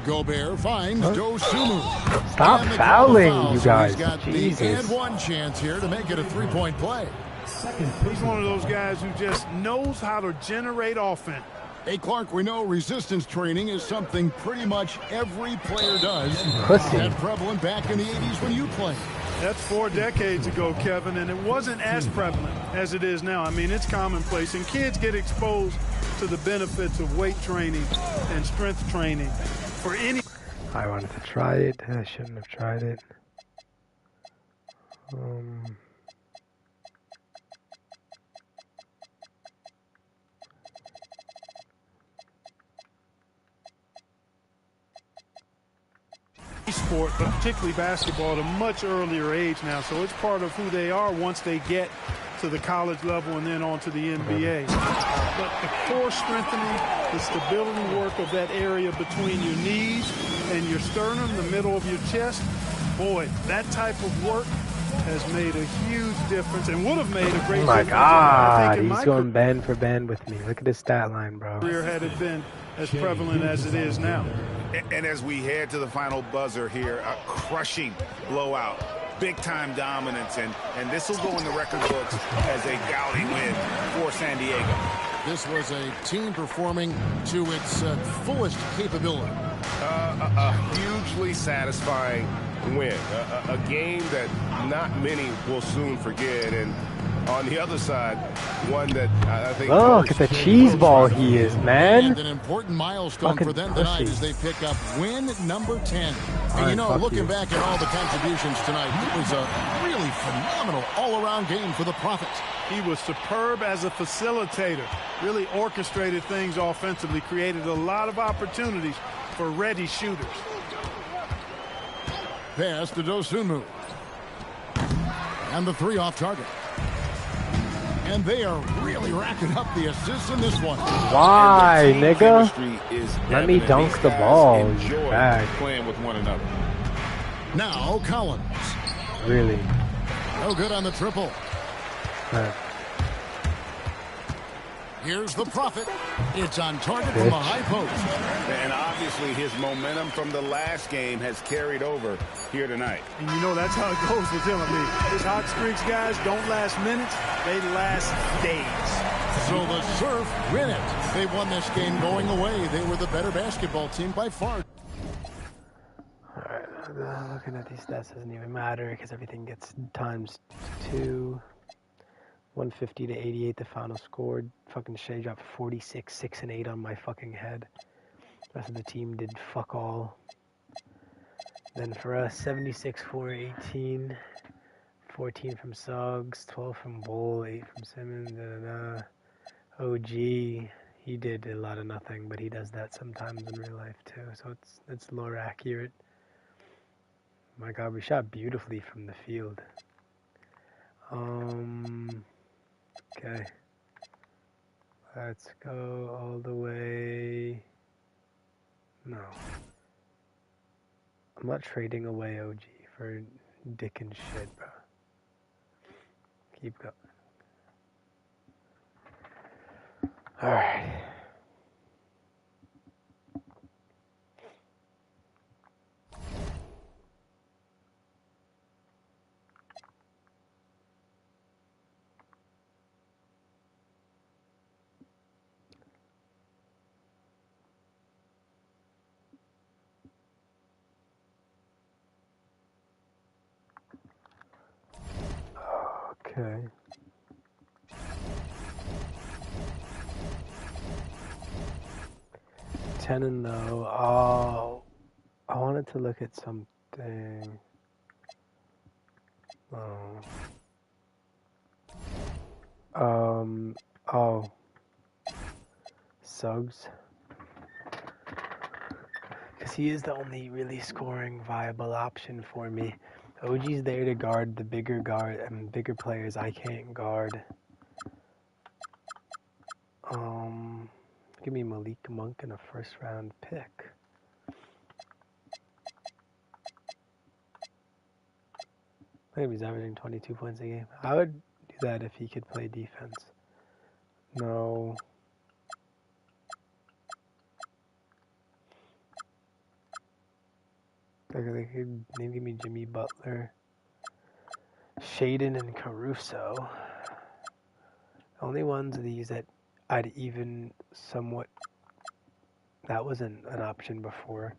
Gobert finds Dosunmu. Stop And the fouling, foul, you so guys. He's got Jesus. the and one chance here to make it a three-point play. He's one of those guys who just knows how to generate offense. Hey, Clark, we know resistance training is something pretty much every player does. Pussy. That prevalent back in the 80s when you played. That's 4 decades ago, Kevin, and it wasn't as prevalent as it is now. I mean, it's commonplace, and kids get exposed to the benefits of weight training and strength training for any. I wanted to try it. I shouldn't have tried it. Sport, but particularly basketball, at a much earlier age now, so it's part of who they are once they get to the college level and then on to the NBA. But the core strengthening, the stability work of that area between your knees and your sternum, the middle of your chest, boy, that type of work has made a huge difference and would have made a great difference. Oh my God, he's going band for band with me. Look at his stat line, bro. Career had it been as prevalent as it is now. And as we head to the final buzzer here, a crushing blowout, big-time dominance, and this will go in the record books as a gouty win for San Diego. This was a team performing to its fullest capability. A hugely satisfying win. A game that not many will soon forget. And on the other side, one that I think... Look at the cheese ball he is, man. And an important milestone for them tonight as they pick up win number 10. And you know, looking back at all the contributions tonight, it was a really phenomenal all-around game for the Profits. He was superb as a facilitator, really orchestrated things offensively, created a lot of opportunities for ready shooters. Pass to Dosunmu. And the 3 off target. And they are really racking up the assists in this one. Why, nigga? Let me dunk the ball. Playing with one another. Now Collins. Really? No good on the triple. Here's the Prophet. It's on target from the high post. And obviously his momentum from the last game has carried over here tonight. And you know that's how it goes with him. I mean, his hot streaks, guys, don't last minutes. They last days. So the Surf win it. They won this game going away. They were the better basketball team by far. Alright, looking at these stats doesn't even matter because everything gets times 2. 150 to 88, the final scored. Fucking Shea dropped 46, 6 and 8 on my fucking head. The rest of the team did fuck all. Then for us, 76, 4, 18. 14 from Suggs, 12 from Bull, 8 from Simmons, OG, he did a lot of nothing, but he does that sometimes in real life too, so it's lore accurate. My God, we shot beautifully from the field. Okay. Let's go all the way. No. I'm not trading away OG for dick and shit, bro. Keep going. Alright. Okay. Tenon though. Oh, I wanted to look at something. Oh. Suggs. Because he is the only really scoring viable option for me. OG's there to guard the bigger bigger players I can't guard. Give me Malik Monk and a first round pick. Maybe he's averaging 22 points a game. I would do that if he could play defense. No. They could maybe give me Jimmy Butler, Shaden, and Caruso. Only ones of these that I'd even somewhat. That wasn't an option before.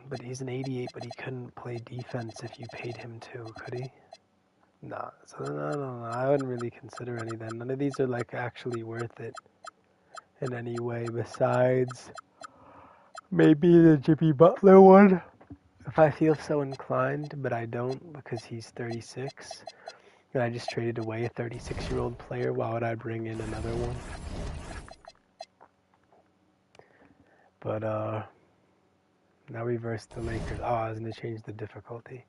But he's an 88, but he couldn't play defense if you paid him to, could he? Nah, so no, I wouldn't really consider any then. None of these are like actually worth it in any way besides maybe the Jimmy Butler one. If I feel so inclined, but I don't because he's 36. And I just traded away a 36-year-old player, why would I bring in another one? But, now reverse the Lakers. Oh, I was going to change the difficulty.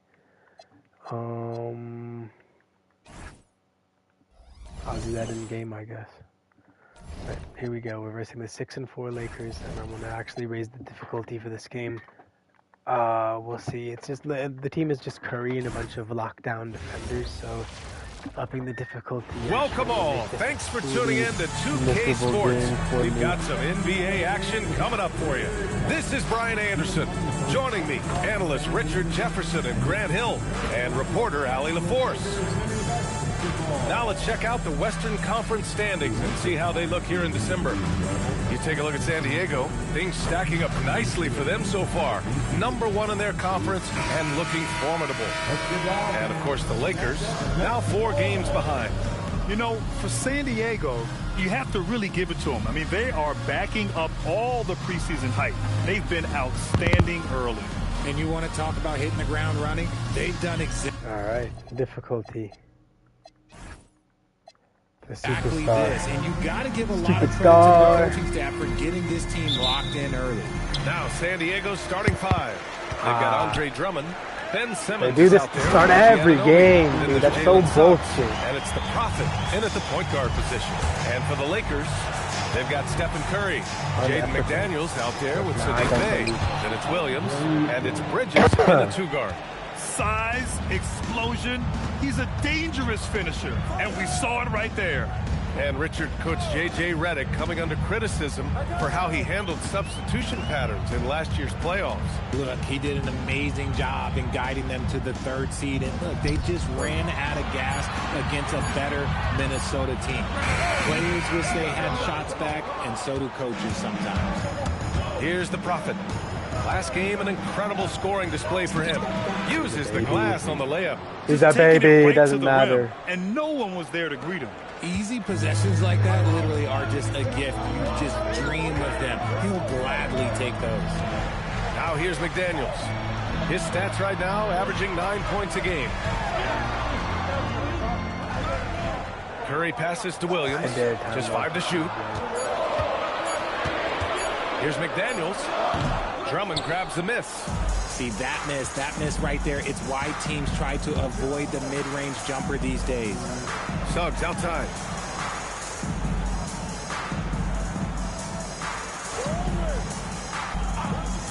I'll do that in game, I guess. But here we go. We're versing the 6 and 4 Lakers, and I'm going to actually raise the difficulty for this game. We'll see. It's just the team is just Curry and a bunch of lockdown defenders, so upping the difficulty. Welcome all. Thanks for tuning in to 2K Sports. We've got some NBA action coming up for you. This is Brian Anderson. Joining me, analysts Richard Jefferson and Grant Hill, and reporter Allie LaForce. Now let's check out the Western Conference standings and see how they look here in December. You take a look at San Diego, things stacking up nicely for them so far. #1 in their conference and looking formidable. And of course the Lakers, now 4 games behind. You know, for San Diego, you have to really give it to them. I mean, they are backing up all the preseason hype. They've been outstanding early. And you want to talk about hitting the ground running? They've done exactly. All right, difficulty. Exactly this, and you got to give a lot of credit to the coaching staff for getting this team locked in early. Now San Diego's starting 5. They've got Andre Drummond, Ben Simmons. They do this to start every game, dude. That's so bullshit. And it's the Prophet in at the point guard position. And for the Lakers, they've got Stephen Curry, Jaden McDaniels out there with Sadiq Bey. Then it's Williams, and it's Bridges in the 2 guard. Size, explosion. He's a dangerous finisher, and we saw it right there. And Richard, Coach J.J. Redick coming under criticism for how he handled substitution patterns in last year's playoffs. Look, he did an amazing job in guiding them to the 3rd seed. And look, they just ran out of gas against a better Minnesota team. Players wish they had shots back, and so do coaches sometimes. Here's the Prophet. Last game, an incredible scoring display for him. Uses the glass on the layup. He's a baby, it doesn't matter. And no one was there to greet him. Easy possessions like that literally are just a gift. You just dream of them. He'll gladly take those. Now here's McDaniels. His stats right now averaging 9 points a game. Curry passes to Williams. Just 5 to shoot. Here's McDaniels. Drummond grabs the miss. See, that miss right there, it's why teams try to avoid the mid-range jumper these days. Suggs outside.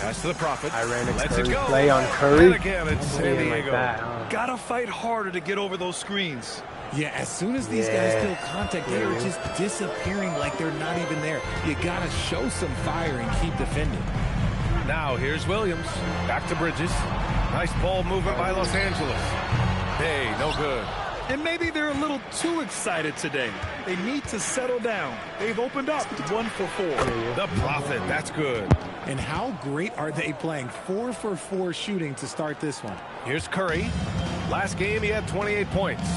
Pass to the Prophet. I ran a Lets it go. Play on Curry. And again, it's San Diego. Like Gotta fight harder to get over those screens. Yeah, as soon as these guys feel contact, they are just disappearing like they're not even there. You gotta show some fire and keep defending. Now here's Williams. Back to Bridges. Nice ball movement by Los Angeles. Hey, no good. And maybe they're a little too excited today. They need to settle down. They've opened up 1 for 4. The Prophet, that's good. And how great are they playing? 4 for 4 shooting to start this one. Here's Curry. Last game, he had 28 points.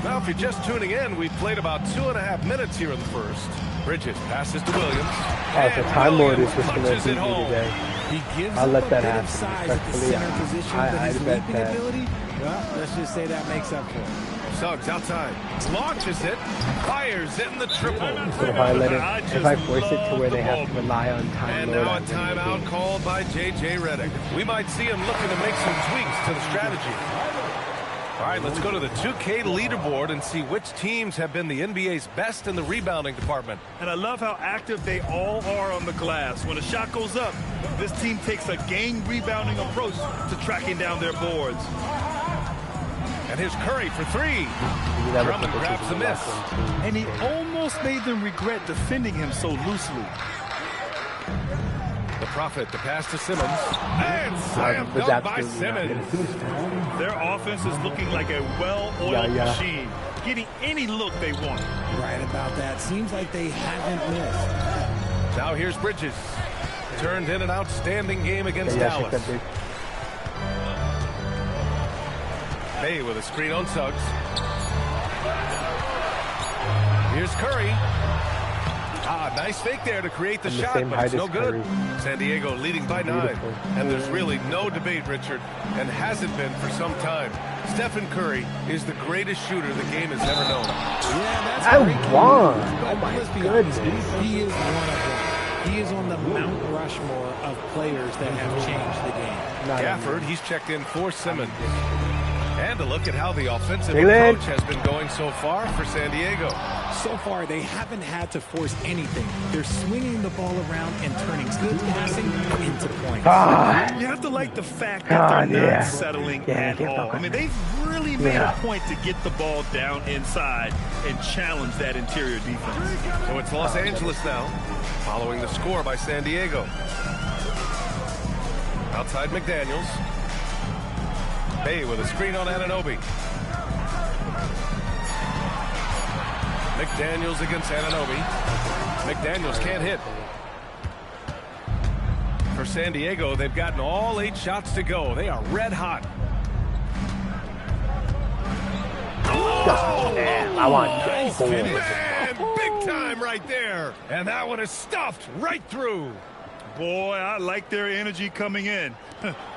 Now, if you're just tuning in, we've played about 2.5 minutes here in the first. Bridges passes to Williams. Oh, the Time Lord is just going to beat me today. He gives I'll let that a bit happen. of size at the center position, but his leaping ability, well, let's just say that makes up for it. Suggs outside. Launches it. Fires it in the triple. So if I force it to where they have to rely on Time Lord. And now a timeout called by J.J. Redick. We might see him looking to make some tweaks to the strategy. All right, let's go to the 2K leaderboard and see which teams have been the NBA's best in the rebounding department. And I love how active they all are on the glass. When a shot goes up, this team takes a game rebounding approach to tracking down their boards. And here's Curry for 3. Drummond grabs the miss. And he almost made them regret defending him so loosely. The Prophet, the pass to Simmons. And slam dunk by Simmons. Their offense is looking like a well-oiled machine, getting any look they want. Right about that. Seems like they haven't missed. Now here's Bridges. Turned in an outstanding game against Dallas. Bay with a screen on Suggs. Here's Curry. Nice fake there to create the shot, but it's no good. San Diego leading by 9. And there's really no debate, Richard, and hasn't been for some time. Stephen Curry is the greatest shooter the game has ever known. Yeah, that's I won. Oh my goodness. He is one of them. He is on the Mount Rushmore of players that have changed the game. Gafford, he's checked in for Simmons. And a look at how the offensive approach has been going so far for San Diego. So far, they haven't had to force anything. They're swinging the ball around and turning good passing into points. You have to like the fact that they're not settling at all. I mean, they've really made a point to get the ball down inside and challenge that interior defense. So it's Los Angeles now, following the score by San Diego. Outside McDaniels. Bay with a screen on Anunoby. McDaniels against Anunoby. McDaniels can't hit. For San Diego, they've gotten all 8 shots to go. They are red hot. Oh, man, I want nice finish. Man, big time right there. And that one is stuffed right through. Boy, I like their energy coming in.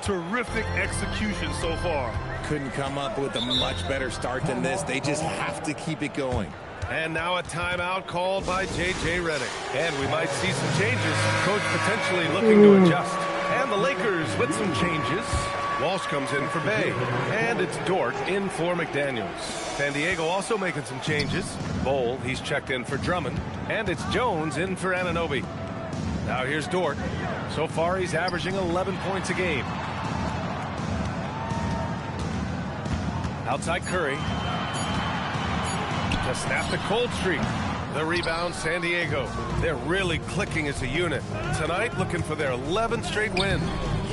Terrific execution so far. Couldn't come up with a much better start than this. They just have to keep it going. And now a timeout called by J.J. Redick. And we might see some changes. Coach potentially looking to adjust. And the Lakers with some changes. Walsh comes in for Bay. And it's Dort in for McDaniels. San Diego also making some changes. Bowl, he's checked in for Drummond. And it's Jones in for Anunoby. Now here's Dort. So far he's averaging 11 points a game. Outside Curry. To snap the cold streak. The rebound, San Diego. They're really clicking as a unit. Tonight, looking for their 11th straight win.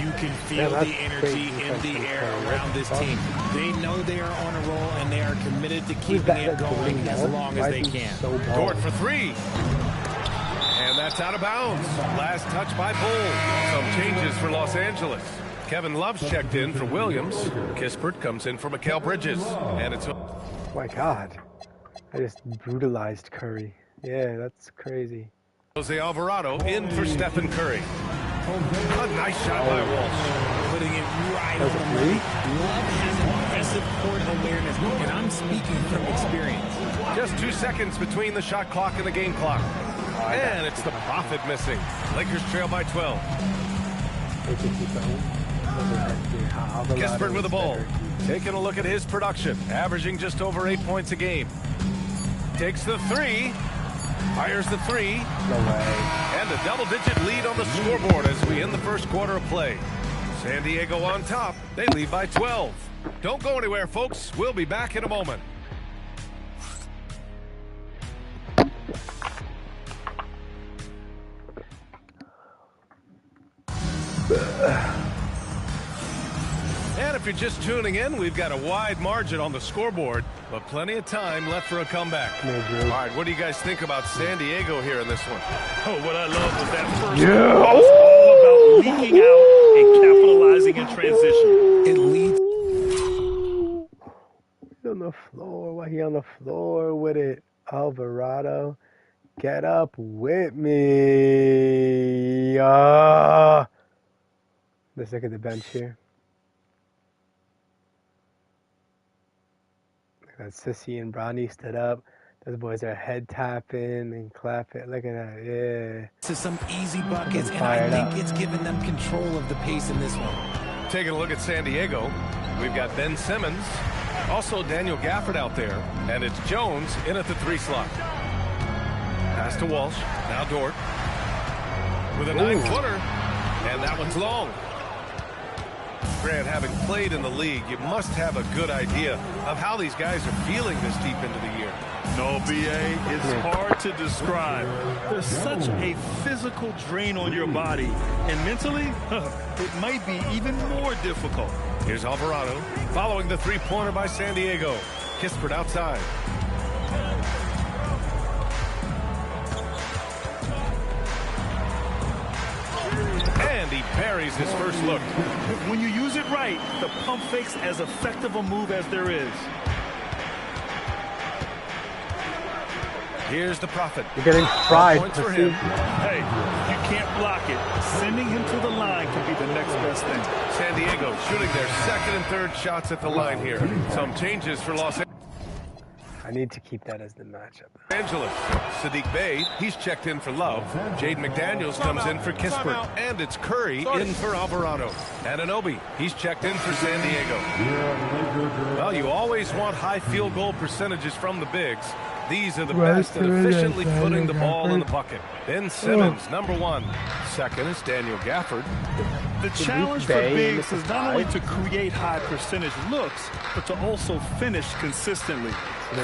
You can feel the energy in the air around this team. They know they are on a roll, and they are committed to keeping it going as long as they can. Dort for 3. And that's out of bounds. Last touch by Bull. Some changes for Los Angeles. Kevin Love's checked in for Williams. Kispert comes in for Mikal Bridges. And it's... Oh my God. I just brutalized Curry. Yeah, that's crazy. Jose Alvarado in for Stephen Curry. A nice shot by Walsh. Putting it right on the money. Love has impressive court awareness, and I'm speaking from experience. Just 2 seconds between the shot clock and the game clock. And it's the Prophet missing. Lakers trail by 12. Kispert with the ball. Taking a look at his production. Averaging just over 8 points a game. Takes the 3. Fires the 3. No way. And a double-digit lead on the scoreboard as we end the first quarter of play. San Diego on top. They lead by 12. Don't go anywhere, folks. We'll be back in a moment. And if you're just tuning in, we've got a wide margin on the scoreboard, but plenty of time left for a comeback. All right, what do you guys think about San Diego here in this one? Oh, what I love was that first one. It's all about leaking out and capitalizing in transition. It leads. He's on the floor. Why he on the floor with it? Alvarado, get up with me. Let's look at the bench here. That Sissy and Bronny stood up. Those boys are head tapping and clapping. Look at that, yeah. To some easy buckets, and I think it's given them control of the pace in this one. Taking a look at San Diego, we've got Ben Simmons, also Daniel Gafford out there, and it's Jones in at the 3 slot. Pass to Walsh, now Dort with a 9-footer, and that one's long. Grant, having played in the league, you must have a good idea of how these guys are feeling this deep into the year. No, BA, it's hard to describe. There's such a physical drain on your body, and mentally, it might be even more difficult. Here's Alvarado, following the three-pointer by San Diego. Kispert outside. And he buries his first look. When you use it right, the pump fake's as effective a move as there is. Here's the Prophet. You're getting fried. Points for him. Hey, you can't block it. Sending him to the line can be the next best thing. San Diego shooting their second and third shots at the line here. Some changes for Los Angeles. I need to keep that as the matchup. Sadiq Bey, he's checked in for Love. Jaden McDaniels comes in for Kispert. And it's Curry in for Alvarado. Anunoby, he's checked in for San Diego. Well, you always want high field goal percentages from the bigs. These are the best at efficiently putting the ball in the bucket. Ben Simmons, number one. Second is Daniel Gafford. The challenge for bigs is not only to create high percentage looks, but to also finish consistently.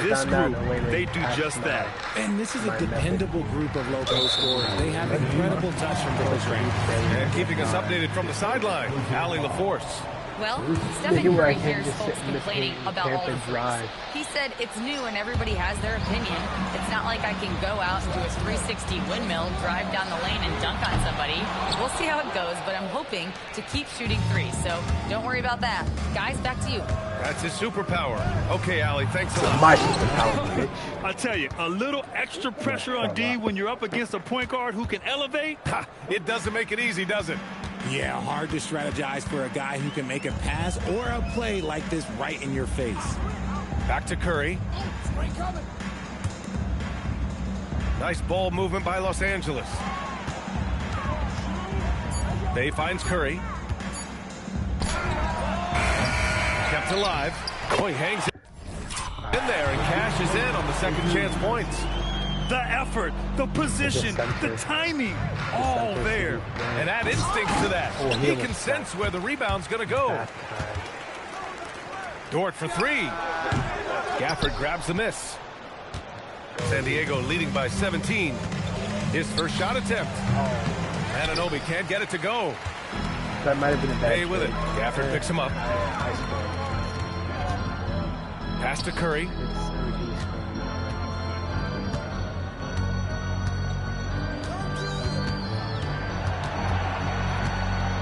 This group, they do just that. And this is a dependable group of low-post scorers. They have incredible touch from close range. And keeping us updated from the sideline, Allie LaForce. Well, Stephen Curry hears folks complaining about all the threes. He said it's new and everybody has their opinion. It's not like I can go out and do a 360 windmill, drive down the lane and dunk on somebody. We'll see how it goes, but I'm hoping to keep shooting threes, so don't worry about that. Guys, back to you. That's his superpower. Okay, Allie, thanks a lot. My superpower, bitch. I tell you, a little extra pressure on D when you're up against a point guard who can elevate. Ha, it doesn't make it easy, does it? Yeah, hard to strategize for a guy who can make a pass or a play like this right in your face. Back to Curry. Nice ball movement by Los Angeles. Bay finds Curry. Kept alive. Boy, hangs in there and cashes in on the second chance points. The effort, the position, the timing, all there. And add instincts to that. He can sense where the rebound's going to go. Dort for three. Gafford grabs the miss. San Diego leading by 17. His first shot attempt. Anunoby can't get it to go. That might have been a bad Hey with it. Gafford picks him up. Pass to Curry.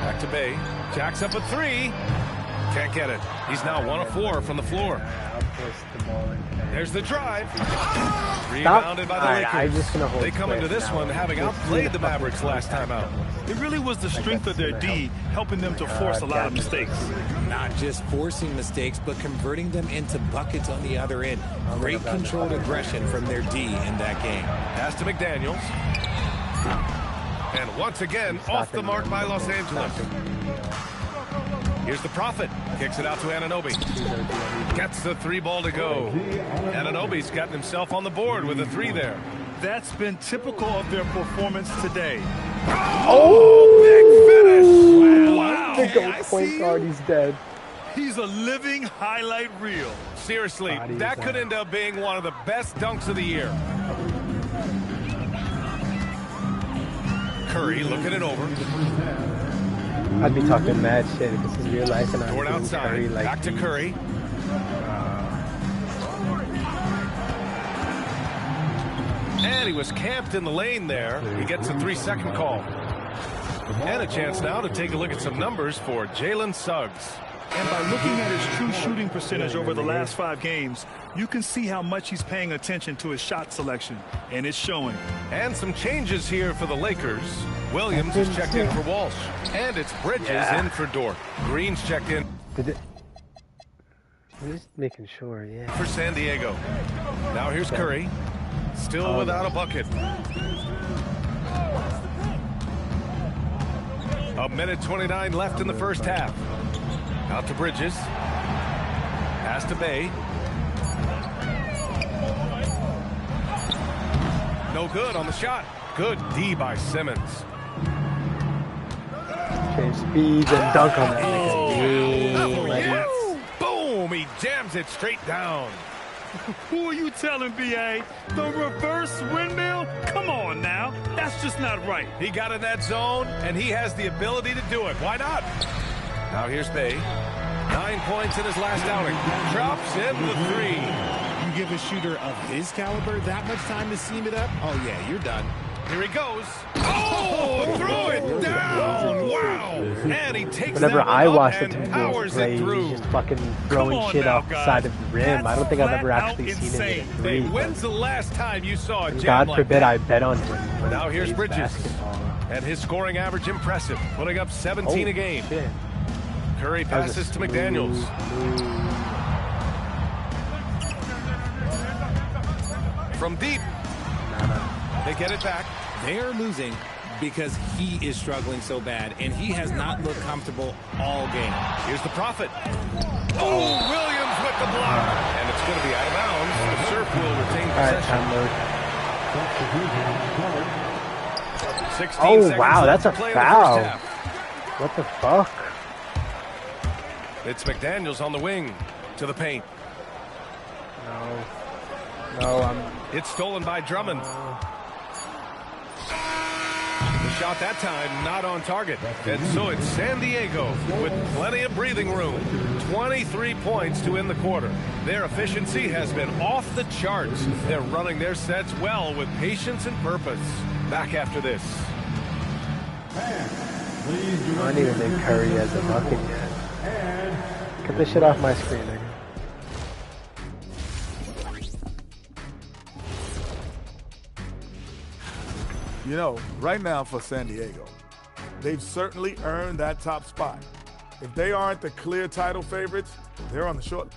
Back to Bay. Jacks up a three. Can't get it. He's now 1 of 4 from the floor. There's the drive. Rebounded by the Lakers. They come into this one having outplayed the Mavericks last time out. It really was the strength of their D helping them to force a lot of mistakes. Not just forcing mistakes, but converting them into buckets on the other end. Great controlled aggression from their D in that game. Pass to McDaniels. And once again, off the mark by Los Angeles. Here's the Prophet. Kicks it out to Anunoby. Gets the three ball to go. Anunoby's gotten himself on the board with a three there. That's been typical of their performance today. Oh, big finish! Wow. The GOAT point guard, he's dead. He's a living highlight reel. Seriously, that could end up being one of the best dunks of the year. Curry looking it over. I'd be talking mad shit if this is real life and I'm Toward outside. Curry like Back to Curry. And he was camped in the lane there. He gets a 3-second call. And a chance now to take a look at some numbers for Jalen Suggs. And by looking at his true shooting percentage over the last 5 games, you can see how much he's paying attention to his shot selection, and it's showing. And some changes here for the Lakers. Williams is checked in for Walsh, and it's Bridges in for Dort. Green's checked in. I'm just making sure, yeah. For San Diego. Now here's Curry, still without a bucket. A minute 29 left in the first half. Out to Bridges. Pass to Bay. No good on the shot. Good D by Simmons. Change speeds and dunk on that. Oh, yes! Boom! He jams it straight down. Who are you telling, B.A.? The reverse windmill? Come on now. That's just not right. He got in that zone, and he has the ability to do it. Why not? Now here's Bay. 9 points in his last outing. Drops in the 3. You give a shooter of his caliber that much time to seam it up? Oh, yeah, you're done. Here he goes. Oh, throw it down. Wow. And he takes Whenever that I one watch up the and Timberwolves powers play, it he's through. just fucking throwing shit now, off the guys. side of the rim. That's I don't think I've ever flat actually out seen him insane. hit a Hey, three. when's the last time you saw a jam God like forbid that? I bet on him. When Now he here's plays Bridges. basketball. And his scoring average impressive, putting up 17 a game. Shit. Curry That was a passes to McDaniels. From deep. They get it back. They're losing because he is struggling so bad, and he has not looked comfortable all game. Here's the Prophet. Oh, Williams with the block. And it's going to be out of bounds. The Surf will retain possession. 16 Oh, seconds wow, left that's to a play in the foul. first half. What the fuck? It's McDaniels on the wing to the paint. No, It's stolen by Drummond. The shot that time not on target. And so it's San Diego with plenty of breathing room. 23 points to end the quarter. Their efficiency has been off the charts. They're running their sets well with patience and purpose. Back after this. I don't even think Curry has a bucket yet. Get this shit off my screen, nigga. You know, right now for San Diego, they've certainly earned that top spot. If they aren't the clear title favorites, they're on the short.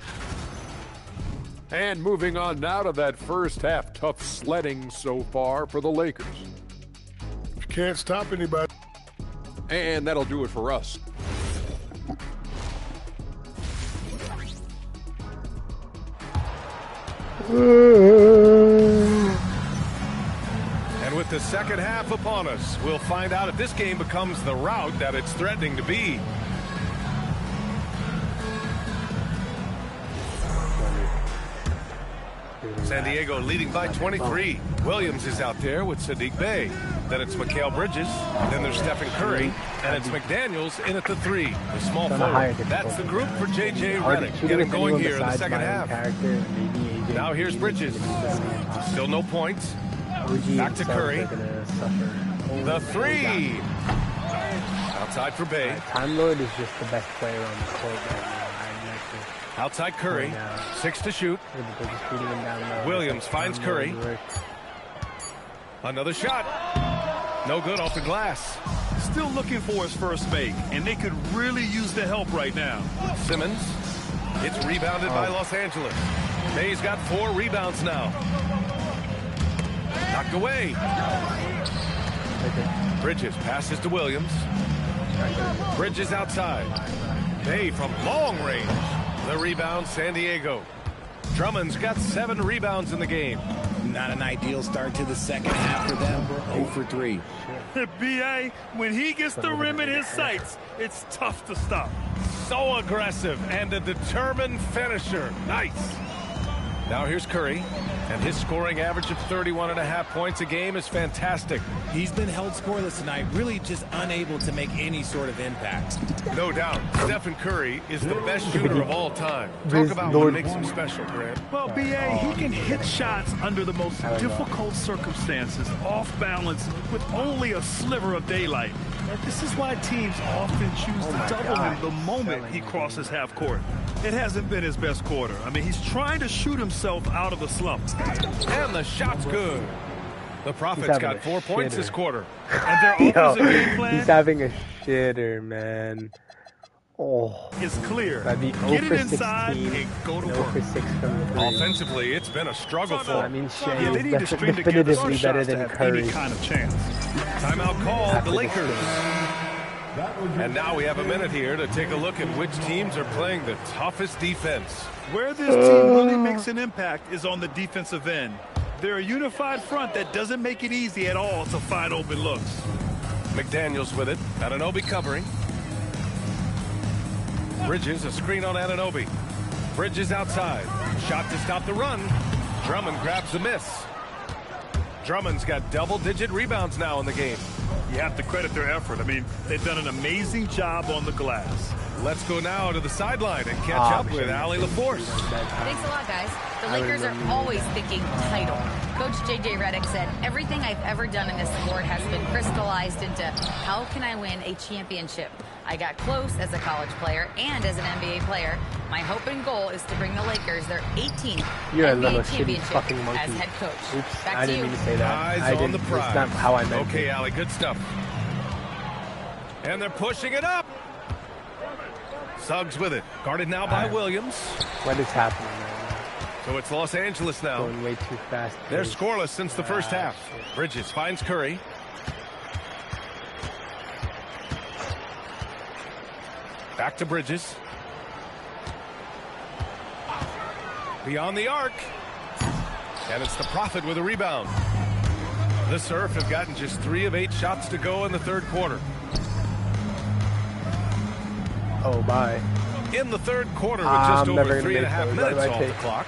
And moving on now to that first half, tough sledding so far for the Lakers. You can't stop anybody. And that'll do it for us. And with the second half upon us, we'll find out if this game becomes the rout that it's threatening to be. San Diego leading by 23. Williams is out there with Sadiq Bey. Then it's Mikal Bridges. Then there's Stephen Curry. And it's McDaniels in at the 3. The small forward. That's the group for J.J. Redick getting going here in the second half. Now here's Bridges. Still no points. Back to Curry. The 3. Outside for Bey. Time Lord is just the best player on the court right now. Outside Curry. 6 to shoot. Williams finds Curry. Another shot. No good off the glass. Still looking for his first make, and they could really use the help right now. Simmons. It's rebounded by Los Angeles. Bay's got 4 rebounds now. Knocked away. Bridges passes to Williams. Bridges outside. Bay from long range. The rebound, San Diego. Drummond's got 7 rebounds in the game. Not an ideal start to the second half for them. 0 for 3. B.A., when he gets the rim in his sights, it's tough to stop. So aggressive and a determined finisher. Nice. Now here's Curry, and his scoring average of 31.5 points a game is fantastic. He's been held scoreless tonight, really just unable to make any sort of impact. No doubt, Stephen Curry is the best shooter of all time. Talk about what makes him special, Grant. Well, B.A., he can hit shots under the most difficult circumstances, off balance, with only a sliver of daylight. And this is why teams often choose to double him the moment he crosses half court. It hasn't been his best quarter. I mean, he's trying to shoot himself out of the slump. And the shot's good. The Prophet's got 4 points this quarter. And their offensive game plan? He's having a shitter, man. Oh, it's clear. That'd be Get it inside and go to work. 6 from 3. Offensively, it's been a struggle for I mean, Shea they is need to string together definitively some better shots to than have Curry. any kind of chance. Timeout called, the Lakers. And now we have a minute here to take a look at which teams are playing the toughest defense. Where this team really makes an impact is on the defensive end. They're a unified front that doesn't make it easy at all to find open looks. McDaniels with it. Anunoby covering. Bridges, a screen on Anunoby. Bridges outside. Shot to stop the run. Drummond grabs the miss. Drummond's got double-digit rebounds now in the game. You have to credit their effort. I mean, they've done an amazing job on the glass. Let's go now to the sideline and catch up with Allie LaForce. Thanks a lot, guys. The Lakers are always thinking title. Coach J.J. Redick said, everything I've ever done in this sport has been crystallized into how can I win a championship. I got close as a college player and as an NBA player. My hope and goal is to bring the Lakers their 18th NBA championship as head coach. Oops, Back I to didn't you. mean to say that. Eyes on the prize. That's not how I meant Okay, it. Allie, good stuff. And they're pushing it up. Suggs with it. Guarded now by Williams. What is happening right So it's Los Angeles now. Going way too fast. They're scoreless since the first half. Bridges finds Curry. Back to Bridges. Beyond the arc. And it's the Prophet with a rebound. The Surf have gotten just 3 of 8 shots to go in the third quarter. Oh, bye. In the third quarter with just over 3.5 minutes off the clock.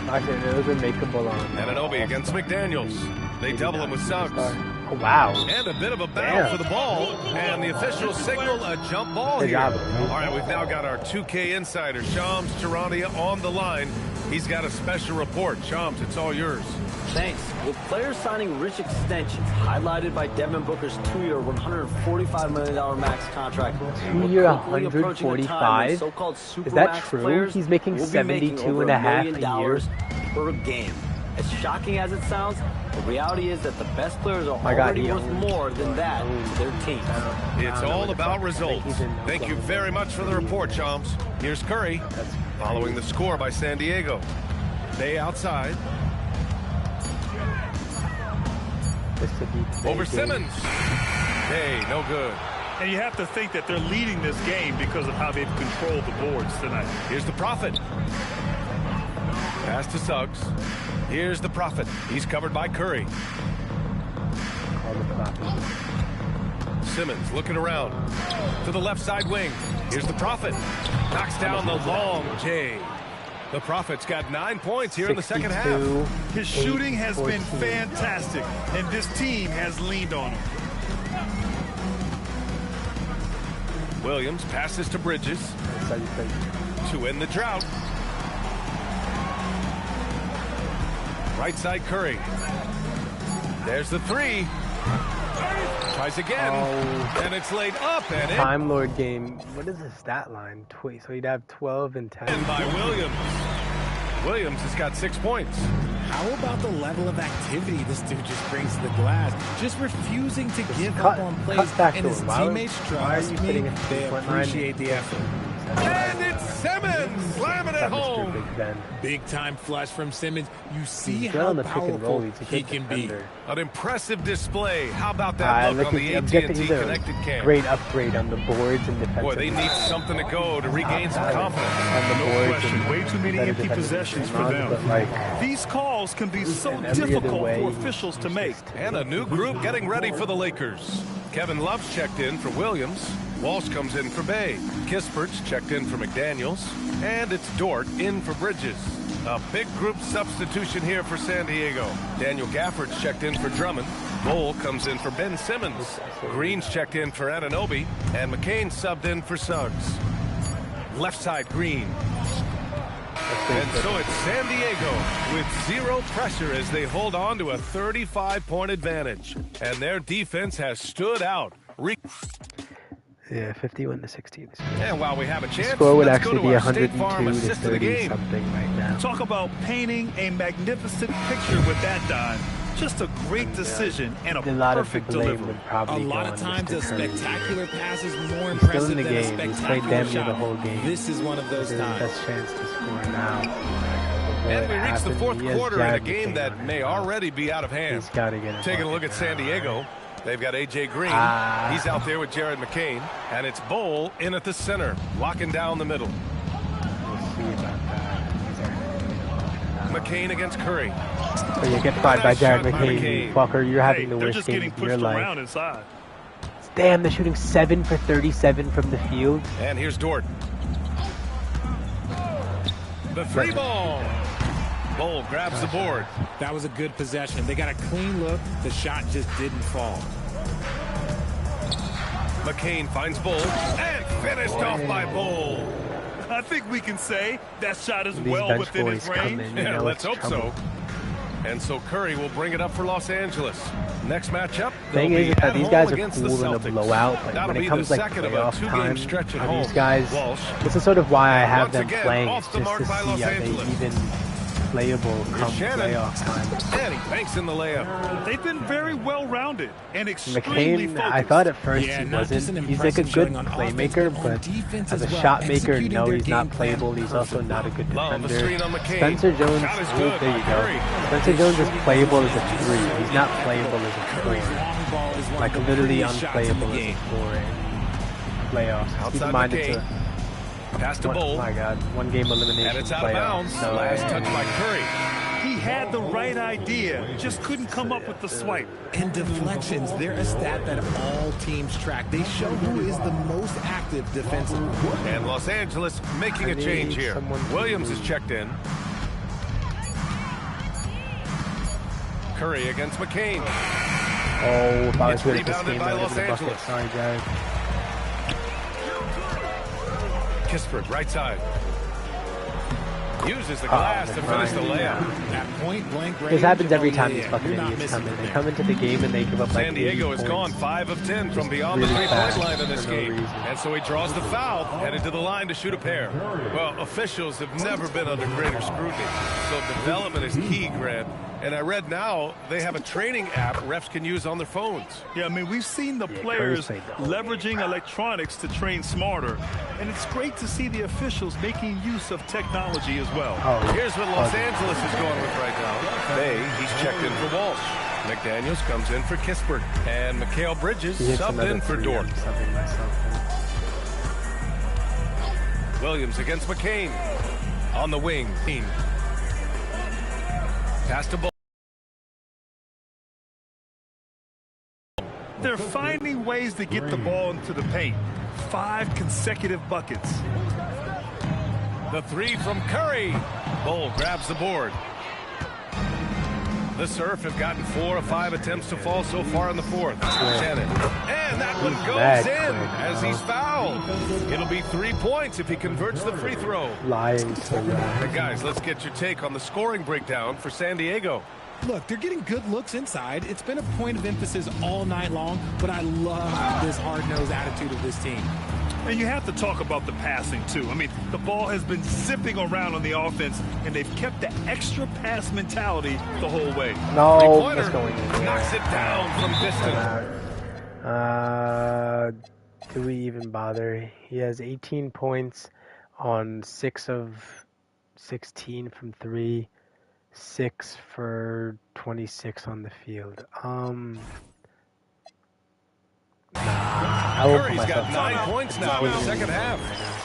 Actually, it was unmakeable on. Anunoby against McDaniels. They double him with Suggs. Oh, wow. And a bit of a battle for the ball. And the officials signal a jump ball here. All right, we've now got our 2K insider, Shams Charania, on the line. He's got a special report. Shams, it's all yours. Thanks. With players signing rich extensions, highlighted by Devin Booker's 2-year, $145 million max contract. 2-year, 145? So-called Is that true? He's making $72.5 a year per game. As shocking as it sounds, the reality is that the best players are already worth more than that to their teams. It's all about results. Thank you very much for the report, Shams. Here's Curry, following the score by San Diego. They outside. Over Simmons. Hey, no good. And you have to think that they're leading this game because of how they've controlled the boards tonight. Here's the Prophet. Pass to Suggs. Here's the Prophet. He's covered by Curry. Simmons looking around to the left side wing. Here's the Prophet. Knocks down the long J. The Prophet's got 9 points here in the second half. His shooting has been fantastic, and this team has leaned on him. Williams passes to Bridges to end the drought. Right side Curry. There's the 3. Tries again. And it's laid up and in. Time Lord game. What is the stat line? So he'd have 12 and 10. And by Williams. Williams has got 6 points. How about the level of activity this dude just brings to the glass? Just refusing to give up on plays, and his teammates trust me, they appreciate the effort. And it's Simmons slamming it home. Big time flush from Simmons. You see how powerful he can be. An impressive display. How about that look on the AT&T connected cam? Great upgrade on the boards and defensive. Boy, they need something to go to regain some confidence. On the boards and way too many empty possessions for them. These calls can be so difficult for officials to make. And a new group getting ready for the Lakers. Kevin Love's checked in for Williams. Walsh comes in for Bay. Kispert's checked in for McDaniels. And it's Dort in for Bridges. A big group substitution here for San Diego. Daniel Gafford's checked in for Drummond. Bowl comes in for Ben Simmons. Green's checked in for Anunoby. And McCain subbed in for Suggs. Left side Green. And so it's San Diego with 0 pressure as they hold on to a 35-point advantage. And their defense has stood out. Yeah, 51-16. And while we have a chance, the score would let's actually go to be our State Farm 102 to assist of the 30 game. something right now. Talk about painting a magnificent picture with that dime. Just a great decision and a perfect delivery. A lot of times a spectacular pass is more He's still impressive in the than a game. He's played damn spectacular near the shot. whole game. This is one of those This is times. his best chance to score now. And we reach the fourth He has quarter in a Jared game McCain that on may his already be out of hand. He's got to get it. Taking a look at San Diego. They've got A.J. Green. He's out there with Jared McCain. And it's Bowl in at the center, locking down the middle. We'll see about that. McCain against Curry. So you get fired by Jared McCain, you fucker. You're having the They're worst just game getting of your pushed life. around inside. Damn, they're shooting 7 for 37 from the field. And here's Dort. The free ball. Bull grabs the board. That was a good possession. They got a clean look. The shot just didn't fall. McCain finds Bull and finished off by Bull. I think we can say that shot is These well bench within his boys come range. in, Yeah, let's hope trouble. so. And so Curry will bring it up for Los Angeles. Next matchup, Thing is that these guys are cool in a blowout, but That'll when be it comes the like second of a playoff two-game time stretch at on home. these guys, Walsh. this is sort of why I have Once them again, playing, off it's the just mark to by see Los are they Angeles. even playable come Shannon. playoff time. And he banks in the layup. They've been very well-rounded and extremely McCain, focused. I thought at first Yeah, he not just wasn't. an He's like a impressive good showing on playmaker, offense, but on but defense as a as well, shot maker, executing no, their he's not game plan playable. He's also not a good Love the defender. screen on McCain. Spencer Jones, Shot is oh, good there by you Curry. go. Spencer Jones is playable as a 3. He's not playable as a 4. Curry's long ball is one Like of the literally prettiest shots in the unplayable as a game. 4 in playoffs. Keep Outside in mind it's McCain. Pass to oh Bull. my God, 1 game elimination And it's out of playoffs. bounds. No Last way. touch by Curry. He had the right idea, just couldn't come up with the swipe. And deflections, they're a stat that all teams track. They show who is the most active defensively. And Los Angeles making a change here. Williams is checked in. Curry against McCain. Oh, if I was It's good at this rebounded game, by I would Los have been a bucket. Angeles. Sorry, guys. Kispert, right side. Uses the glass to finish the layup. That point-blank range. This happens every oh, time yeah, these fucking you're not idiots missing come in. it They there. come into the game and they give up like San Diego 80 has gone points. 5 of 10 from beyond Really the fast three-point line in this for no game. reason. And so he draws the foul, headed to the line to shoot a pair. Well, officials have never been under greater scrutiny. So development is key, Grant. And I read now they have a training app refs can use on their phones. Yeah, I mean, we've seen the players leveraging electronics to train smarter, and it's great to see the officials making use of technology as well. Oh, Here's what Los Angeles is going with right now. He's checked in for Walsh. McDaniels comes in for Kispert. And Mikal Bridges He hits subbed another in for 3. Dort. I'm subbing myself in. Williams against McCain. On the wing. Pass to Bull. They're finding ways to get the ball into the paint. 5 consecutive buckets. The 3 from Curry. Bull grabs the board. The Surf have gotten 4 of 5 attempts to fall so far in the 4th. Shannon. And that one goes in as he's fouled. It'll be 3 points if he converts the free throw. Lying so bad. Hey guys, let's get your take on the scoring breakdown for San Diego. Look, they're getting good looks inside. It's been a point of emphasis all night long, but I love this hard-nosed attitude of this team. And you have to talk about the passing, too. I mean, the ball has been zipping around on the offense, and they've kept the extra pass mentality the whole way. No, that's going in. Knocks it down from distance. Do we even bother? He has 18 points on 6 of 16 from 3, 6 for 26 on the field. I will put Curry's myself got 9 points now in the second half.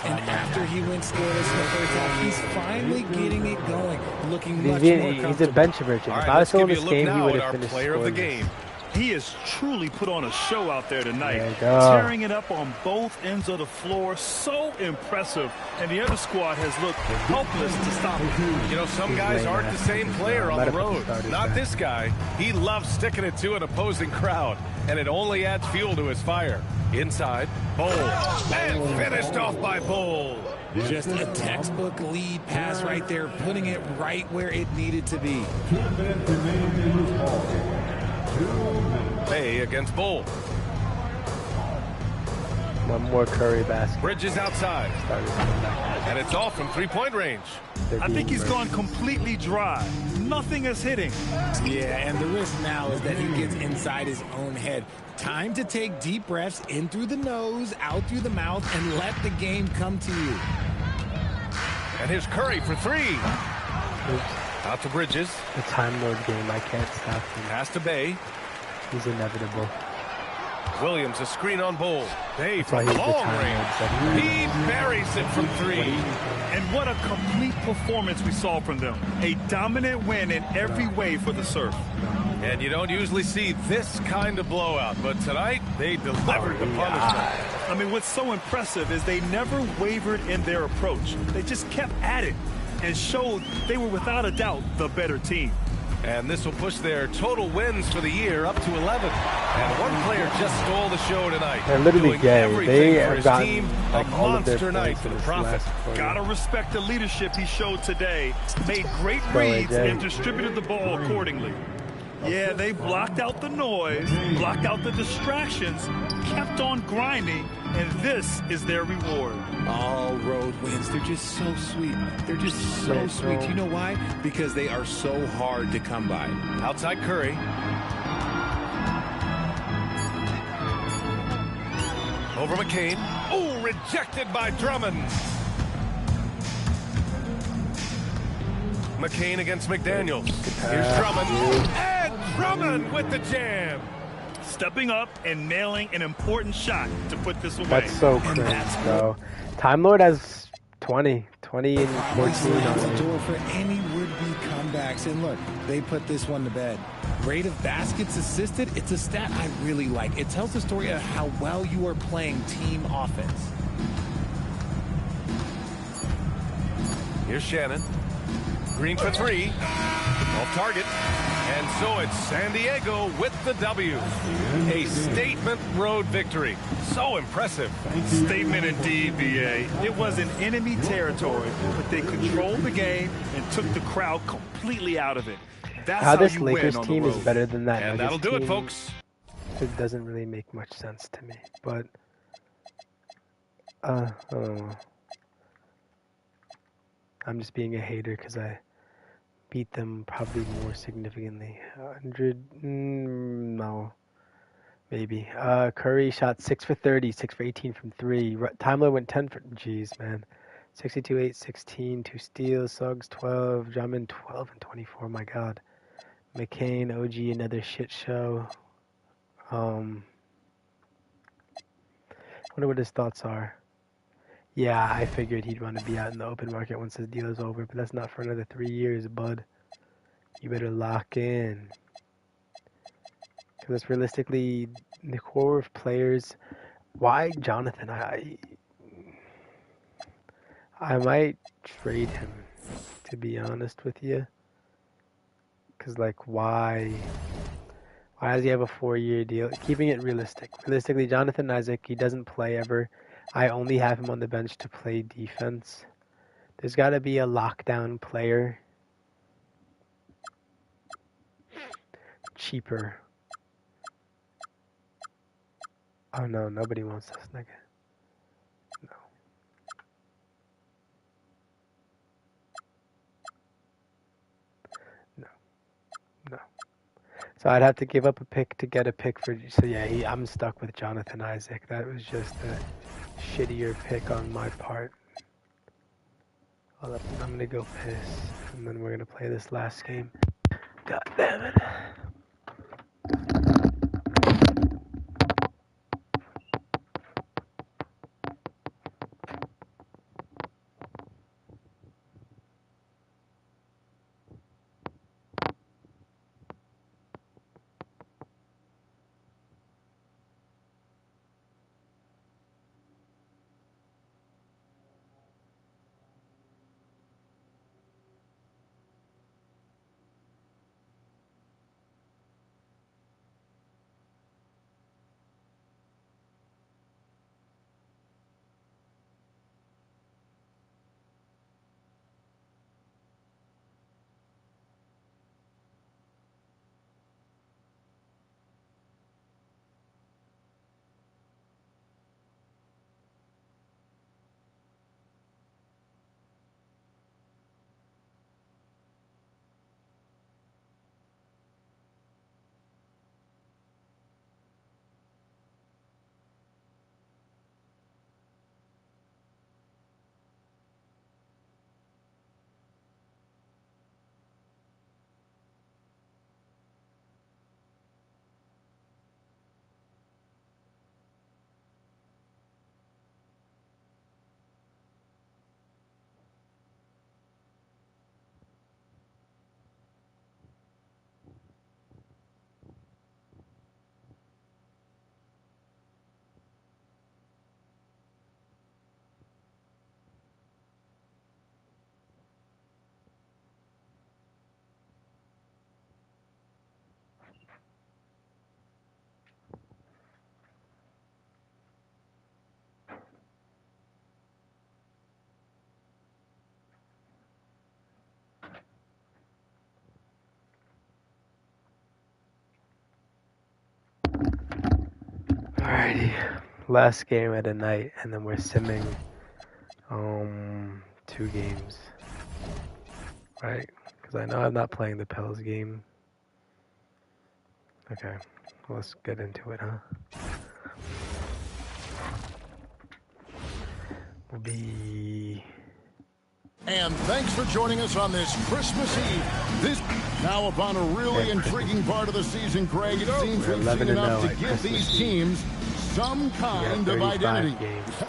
And after he went scoreless in the first half, he's finally getting it going, looking much more He's a comfortable. bench merchant. All If right, I was let's still in give this you a look game, he now would at have our finished player of the scoreless. game. He has truly put on a show out there tonight, There you go. tearing it up on both ends of the floor. So impressive, and the other squad has looked helpless to stop him. You know, some guys aren't the same player on the road. Not this guy. He loves sticking it to an opposing crowd, and it only adds fuel to his fire. Inside, Bull. And finished off by Bull. Just a textbook lead pass right there, putting it right where it needed to be. Bay against Bull. One more Curry basket. Bridges outside. And it's off from three-point range. I think he's gone completely dry. Nothing is hitting. Yeah, and the risk now is that he gets inside his own head. Time to take deep breaths in through the nose, out through the mouth, and let the game come to you. And here's Curry for 3. Out to Bridges. The Time Lord game, I can't stop him. Pass to Bay. He's inevitable. Williams, a screen on Bull. Bay That's why from he's the long Time Lord. range. He buries it from 3. And what a complete performance we saw from them. A dominant win in every way for the Surf. And you don't usually see this kind of blowout, but tonight they delivered the punishment. I mean, what's so impressive is they never wavered in their approach. They just kept at it and showed they were without a doubt the better team. And this will push their total wins for the year up to 11. And one player just stole the show tonight. They're literally gay. They have gotten team, like all of their night points for in the this Prophet. last quarter. Gotta respect the leadership he showed today. Made great reads and distributed the ball accordingly. Yeah, they blocked out the noise, blocked out the distractions, kept on grinding, and this is their reward. All road wins. They're just so sweet. They're just so sweet. Do you know why? Because they are so hard to come by. Outside Curry. Over McCain. Oh, rejected by Drummond. McCain against McDaniels. Here's Drummond. And Drummond with the jam. Stepping up and nailing an important shot to put this away. That's so cringe, bro. Time Lord has 20 and 14 on the it. door for any would-be comebacks. And look, they put this one to bed. Rate of baskets assisted, it's a stat I really like. It tells the story of how well you are playing team offense. Here's Shannon. Green for three. Off target. And so it's San Diego with the W. A statement road victory. So impressive. Statement indeed, BA. It was in enemy territory, but they controlled the game and took the crowd completely out of it. That's how this you Lakers win on team the is road. better than that And Nuggets that'll do team, it, folks. It doesn't really make much sense to me, but I don't know. I'm just being a hater because I beat them probably more significantly. 100, no, maybe. Curry shot 6 for 30, 6 for 18 from 3. Timler went 10 for, jeez, man. 62, 8, 16, 2 steals, Suggs 12, Drummond 12 and 24, my God. McCain, OG, another shit show. Wonder what his thoughts are. Yeah, I figured he'd want to be out in the open market once his deal is over, but that's not for another 3 years, bud. You better lock in. Because realistically, the core of players, why Jonathan? I might trade him, to be honest with you. Because, like, why does he have a 4-year deal? Keeping it realistic. Realistically, Jonathan Isaac, he doesn't play ever. I only have him on the bench to play defense. There's got to be a lockdown player. Cheaper. Oh no, nobody wants this nigga. No. No. No. So I'd have to give up a pick to get a pick for. So yeah, I'm stuck with Jonathan Isaac. That was just a shittier pick on my part. Hold up, I'm gonna go piss, and then we're gonna play this last game. God damn it. Alrighty. Last game of the night, and then we're simming 2 games. Right? Because I know I'm not playing the Pels game. Okay. Let's get into it, huh? Will be... And thanks for joining us on this Christmas Eve. This now upon a really intriguing part of the season, Greg. It seems we've seen enough to give these teams some kind of identity.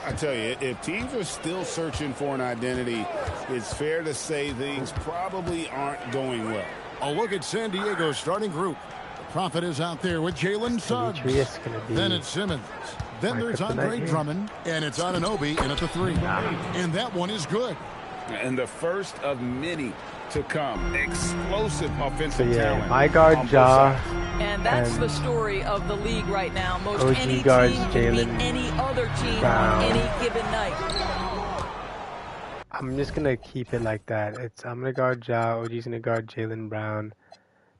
I tell you, if teams are still searching for an identity, it's fair to say things probably aren't going well. A look at San Diego's starting group. The Prophet is out there with Jalen Suggs. Then it's Simmons. Then there's Andre Drummond, and it's Anunoby in at the 3. And that one is good. And the first of many to come. Explosive offensive talent. My guard, Ja. And that's the story of the league right now. Most OG any guards, team can beat Jalen any other team Brown. on any given night. I'm just gonna keep it like that. I'm gonna guard Ja. OG's gonna guard Jalen Brown.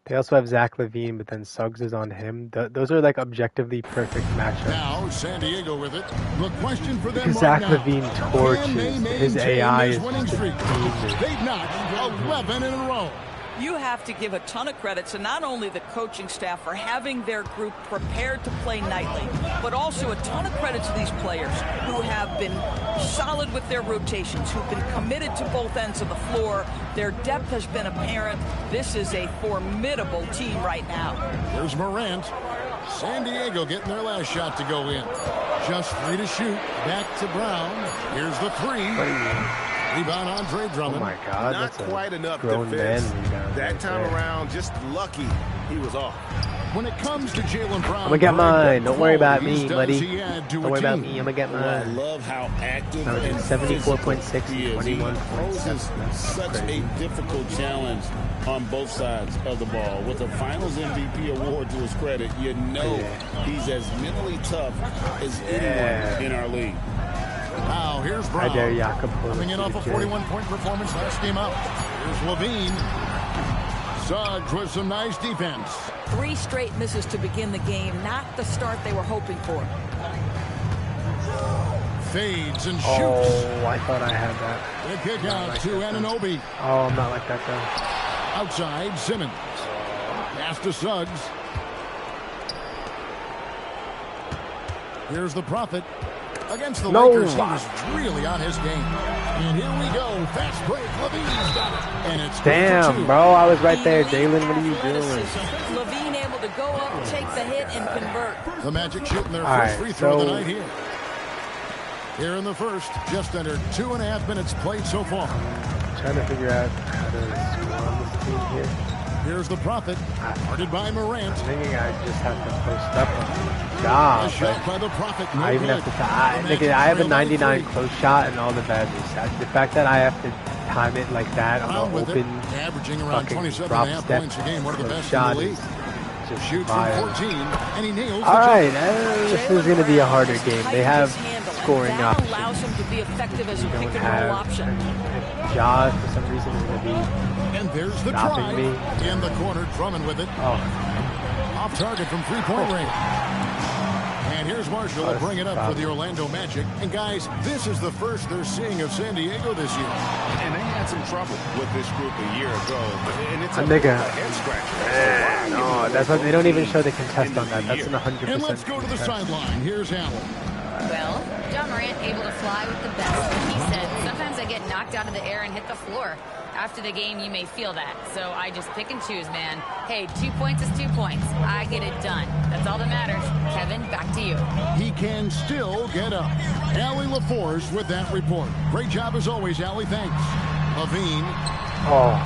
They also have Zach LaVine, but then Suggs is on him. Those are like objectively perfect matchups. Now San Diego with it. The question for them Because right Zach now, LaVine torches. His AI is winning just streak. demon. They've notched 11 in a row. You have to give a ton of credit to not only the coaching staff for having their group prepared to play nightly, but also a ton of credit to these players who have been solid with their rotations, who've been committed to both ends of the floor. Their depth has been apparent. This is a formidable team right now. There's Morant. San Diego getting their last shot to go in. Just 3 to shoot. Back to Brown. Here's the 3. Rebound Andre Drummond. Oh my God, not that's quite enough grown defense. man rebound That right time there. around, just lucky he was off. When it comes to Jalen Brown, I'm gonna get mine. Don't worry about me, does buddy. he add to Don't a worry about team? me. I'm gonna get Well, I mine. love how active and 74.6 he and is. He 21.7. poses such crazy. a difficult challenge on both sides of the ball. With a Finals MVP award to his credit, you know he's as mentally tough as anyone in our league. Now here's Brown. I dare Jakob. Coming in off a 41-point performance last game out. Here's LaVine. Suggs with some nice defense. 3 straight misses to begin the game. Not the start they were hoping for. Fades and shoots. Oh, I thought I had that. The kick out to Anunoby. Oh, I'm not like that though. Outside, Simmons. Pass to Suggs. Here's the Prophet. Against the Lakers, he was really on his game. And here we go. Fast break. LaVine's got it. And it's Damn, bro. I was right there. Jalen, what are you doing? LaVine able to go up, take the hit, and convert. The Magic shooting their All first right, free throw of the so- night here. Here in the first, just under 2.5 minutes played so far. Trying to figure out how to score on this team here. Here's the Prophet, guarded by Morant. I'm thinking I just have to post up on job. A shot by the Prophet. No I even good. have to. I have a 99 close shot and all the bad shots. The fact that I have to time it like that on Brown the with open, it, averaging around fucking 27.5 drop points a game, one of the close best in the shot league. is just Shoots from vile. 14, and he nails All the right, jump. this is going to be a harder game. They have scoring That options. allows him to be effective as a You pick don't and roll have. option. If Jaws for some reason is going to be And there's the stopping try. me. In the corner, Drummond with it. Oh, Off target from three-point range. And here's Marshall to bring it up for the Orlando Magic. And guys, this is the first they're seeing of San Diego this year. And they had some trouble with this group a year ago. And it's a nigga. head scratcher. No, that's what they don't even show the contest on that. That's an 100%. And let's go to the sideline. Here's Allen. Well, John Morant able to fly with the best. He said, sometimes I get knocked out of the air and hit the floor. After the game, you may feel that. So I just pick and choose, man. Hey, 2 points is 2 points. I get it done. That's all that matters. Kevin, back to you. He can still get up. Allie LaForce with that report. Great job as always, Allie. Thanks. LaVine. Oh.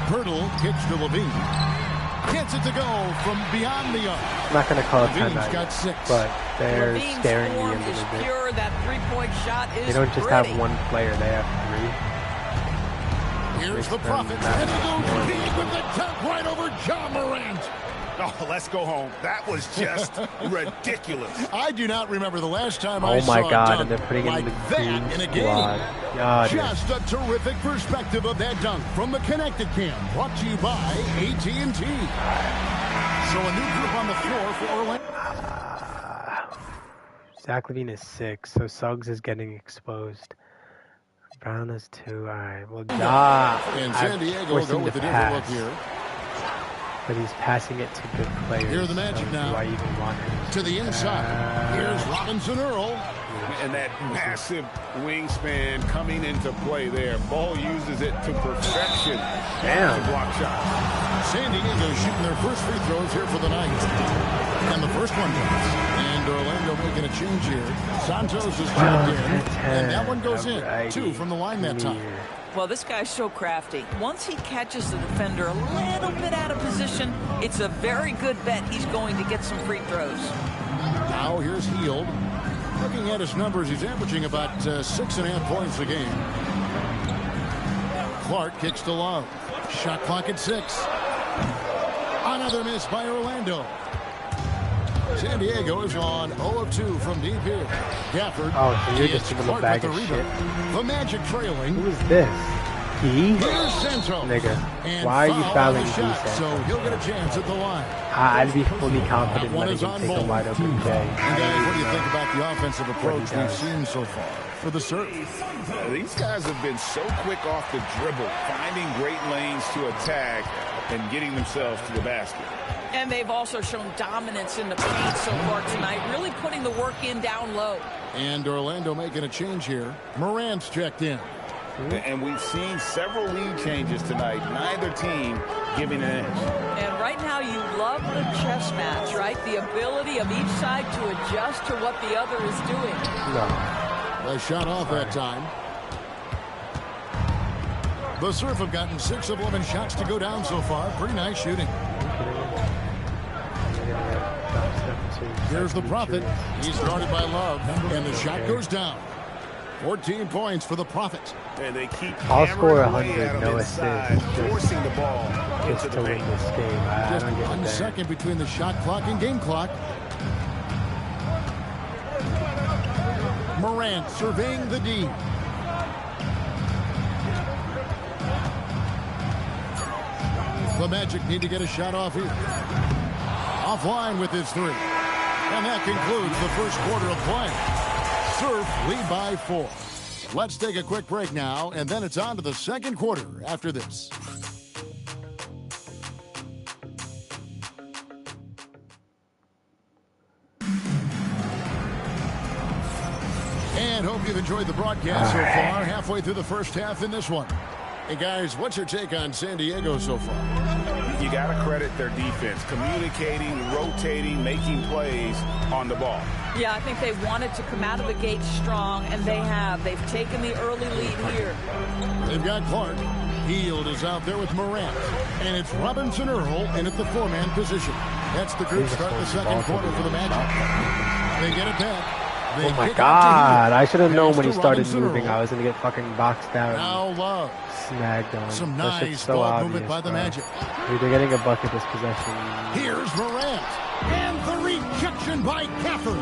Pirtle kicks to LaVine. Gets it to go from beyond the arc. I'm not going to call it LaVine's timeout, got 6. but they're LaVine's scaring me a form little is bit. pure. That three-point shot is They don't just pretty. have one player; they have 3. Here's the Prophet. And he goes deep with the dunk right over John Morant. Oh, let's go home. That was just ridiculous. I do not remember the last time I Oh saw my a God! dunk And they're putting like in the that green in a squad. game. God, Just a terrific perspective of that dunk from the Connected Cam, brought to you by AT&T. So a new group on the floor for Orlando. Zach LaVine is 6, so Suggs is getting exposed. Brown is 2. All right. Well, and San Diego will go with a different look here. But he's passing it to good players. Here's the Magic so now. Do I even want him to the inside. Here's Robinson Earl. And that massive wingspan coming into play there. Ball uses it to perfection. Damn. To block shot. San Diego shooting their first free throws here for the night. And the first one goes. And Orlando making a change here. Santos is checked in. And that one goes in. 2 from the line that time. Well, this guy's so crafty. Once he catches the defender a little bit out of position, it's a very good bet he's going to get some free throws. Now here's Hield. Looking at his numbers, he's averaging about 6.5 points a game. Clark kicks to Love. Shot clock at 6. Another miss by Orlando. San Diego is on 0 of 2 from deep here. Gafford. Oh, so you're just a little bag of shit. The Magic trailing. Who is this? He? Here's Santos. Nigga, and why are you fouling D, Santos? So he'll get a chance at the line. I'd be fully confident letting him take a wide open J. And guys, what do you think about the offensive approach we've seen so far for the serve? These guys have been so quick off the dribble, finding great lanes to attack and getting themselves to the basket. And they've also shown dominance in the paint so far tonight, really putting the work in down low. And Orlando making a change here. Morant's checked in. And we've seen several lead changes tonight. Neither team giving an edge. And right now you love the chess match, right? The ability of each side to adjust to what the other is doing. No. A shot off that time. The Surf have gotten 6 of 11 shots to go down so far. Pretty nice shooting. Here's the Prophet. He's guarded by Love. And the shot goes down. 14 points for the Prophet. And they keep I'll score 100, no assists, forcing the ball just to win this game. I Just don't get 1 that. second between the shot clock and game clock. Morant surveying the D. The Magic need to get a shot off here. Offline with his 3. And that concludes the first quarter of play. Surf lead by 4. Let's take a quick break now, and then it's on to the second quarter after this. And hope you've enjoyed the broadcast so far. Halfway through the first half in this one. Hey, guys, what's your take on San Diego so far? You got to credit their defense, communicating, rotating, making plays on the ball. Yeah, I think they wanted to come out of the gate strong, and they have. They've taken the early lead here. They've got Clark. Hield is out there with Morant. And it's Robinson Earl in at the 4-man position. That's the group start the second quarter for the Magic. They get it back. Oh my god, I should have known when he started moving I was going to get fucking boxed out. Now Love. Snagged on. Some That nice shit's so ball obvious, movement by the bro. Magic. Dude, they're getting a bucket this possession. Here's Morant. And the rejection by Gafford.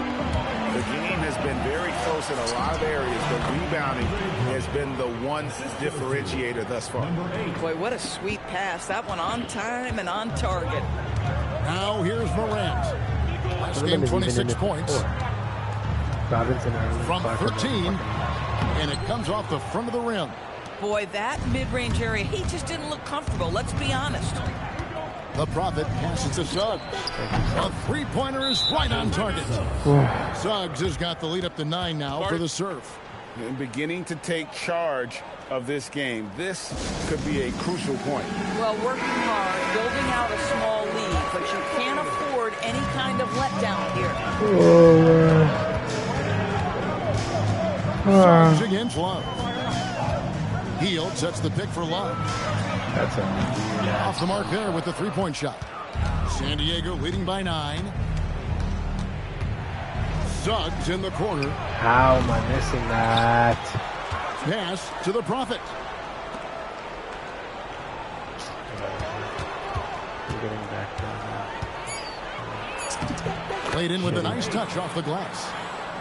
The game has been very close in a lot of areas, but rebounding has been the one differentiator thus far. Boy, what a sweet pass. That one on time and on target. Now here's Morant. Last game, 26 points. Robinson from 13, and it comes off the front of the rim. Boy, that mid-range area, he just didn't look comfortable. Let's be honest. The Prophet passes to Suggs. A three-pointer is right on target. Suggs has got the lead up to 9 now for the Surf. And beginning to take charge of this game. This could be a crucial point. Well, working hard, building out a small lead, but you can't afford any kind of letdown here. Suggs against Love. Hield sets the pick for Love. That's off the mark there with the three-point shot. San Diego leading by 9. Suggs in the corner. How am I missing that? Pass to the Prophet. I'm getting back there. Played in with a nice touch off the glass.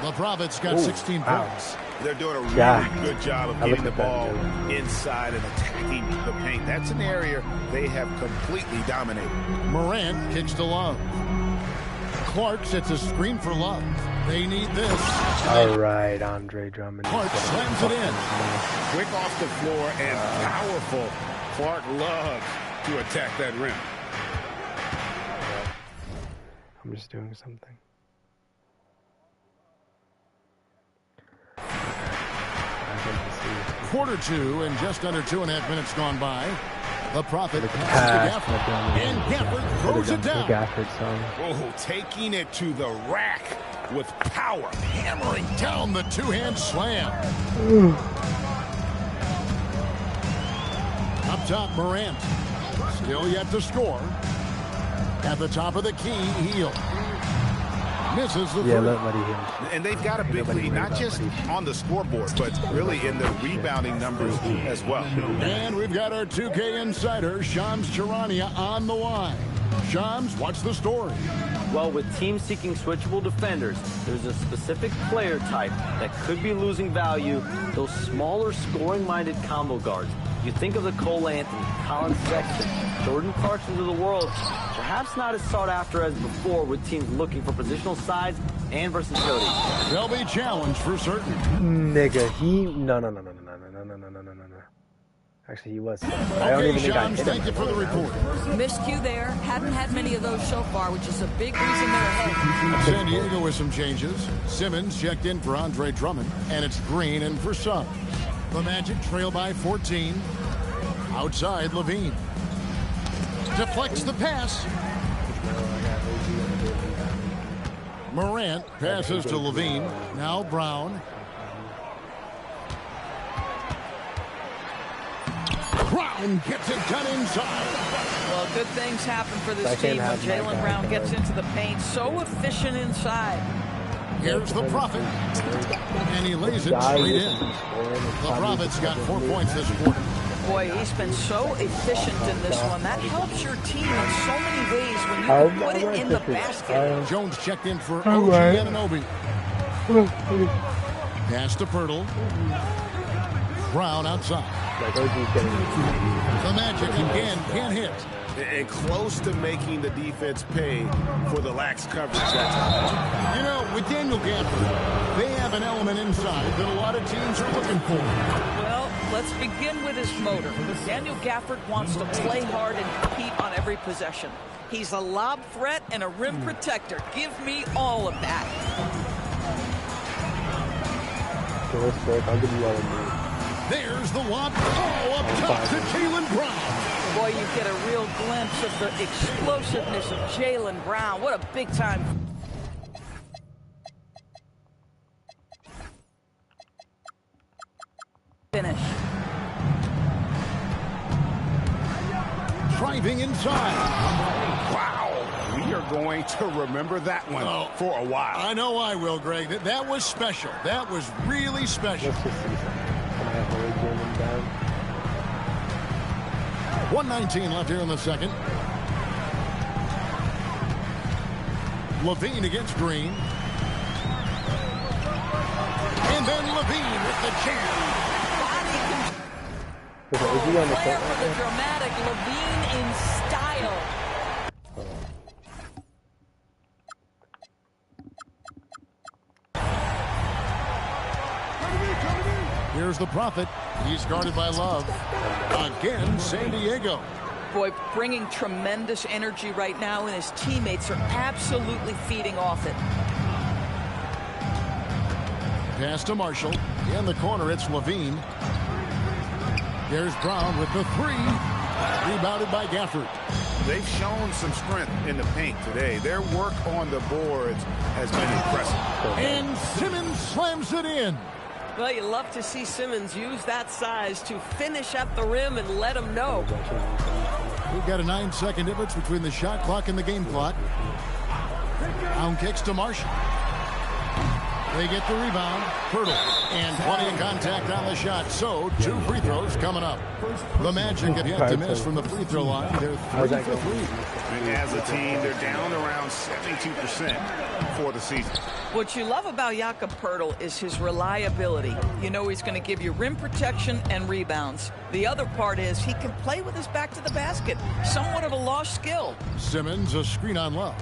The Prophet's got 16 points. They're doing a really good job of getting the ball inside and attacking the paint. That's an area they have completely dominated. Morant kicks to Love. Clark sets a screen for Love. They need this. All right, Andre Drummond. Clark slams it in. Quick off the floor and powerful. Clark loves to attack that rim. I'm just doing something. Quarter 2 and just under 2.5 minutes gone by. The Prophet passes to Gafford, and Gafford throws it down. Oh, taking it to the rack with power. Hammering down the two-hand slam. Up top, Morant. Still yet to score. At the top of the key, Heel. Misses the three. And they've got a big lead, not just on the scoreboard, but really in the rebounding numbers as well. And we've got our 2K insider, Shams Charania, on the line. Shams, what's the story? Well, with teams seeking switchable defenders, there's a specific player type that could be losing value, those smaller scoring-minded combo guards. You think of the Cole Anthony, Colin Sexton, Jordan Clarksons of the world, perhaps not as sought after as before with teams looking for positional size and versatility. They'll be challenged for certain. Nigga, no. Actually, he was. I don't even think I hit him. Thank you for the report. Miscue there. Hadn't had many of those so far, which is a big reason they're ahead. San Diego with some changes. Simmons checked in for Andre Drummond, and it's Green in for Suggs. The Magic trail by 14. Outside, Levine. Deflects the pass. Morant passes to Levine. Now Brown. Brown gets it done inside. Well, good things happen for this team when Jaylen Brown gets into the paint. So efficient inside. Here's the Prophet. And he lays it straight in. The Prophet's got 4 points this quarter. Boy, he's been so efficient in this one. That helps your team in so many ways when you can put it in the basket. Jones checked in for OG Anunoby. Pass to Pirtle. Brown outside. The Magic again can't hit. And close to making the defense pay for the lax coverage. You know, with Daniel Gafford, they have an element inside that a lot of teams are looking for. Well, let's begin with his motor. Daniel Gafford wants to play hard and compete on every possession. He's a lob threat and a rim protector. Give me all of that. There's the lob. Oh, up top to Jaylen Brown. Boy, you get a real glimpse of the explosiveness of Jaylen Brown. What a big-time finish. Driving inside. Wow. We are going to remember that one for a while. I know I will, Greg. That was special. That was really special. 1:19 left here in the second. Levine against Green. And then Levine with the jam. Player for the dramatic Levine in style. Here's the Prophet. He's guarded by Love. Again, San Diego. Boy, bringing tremendous energy right now, and his teammates are absolutely feeding off it. Pass to Marshall. In the corner, it's Levine. There's Brown with the three. Rebounded by Gafford. They've shown some strength in the paint today. Their work on the boards has been impressive. And Simmons slams it in. Well, you love to see Simmons use that size to finish at the rim and let him know. We've got a 9-second difference between the shot clock and the game clock. Brown kicks to Marshall. They get the rebound. Pirtle. And plenty of contact on the shot, so 2 free throws coming up. The Magic have yet to miss from the free throw line. They're 3 for 3. And as a team, they're down around 72% for the season. What you love about Jakob Poeltl is his reliability. You know he's going to give you rim protection and rebounds. The other part is he can play with his back to the basket. Somewhat of a lost skill. Simmons, a screen on Love.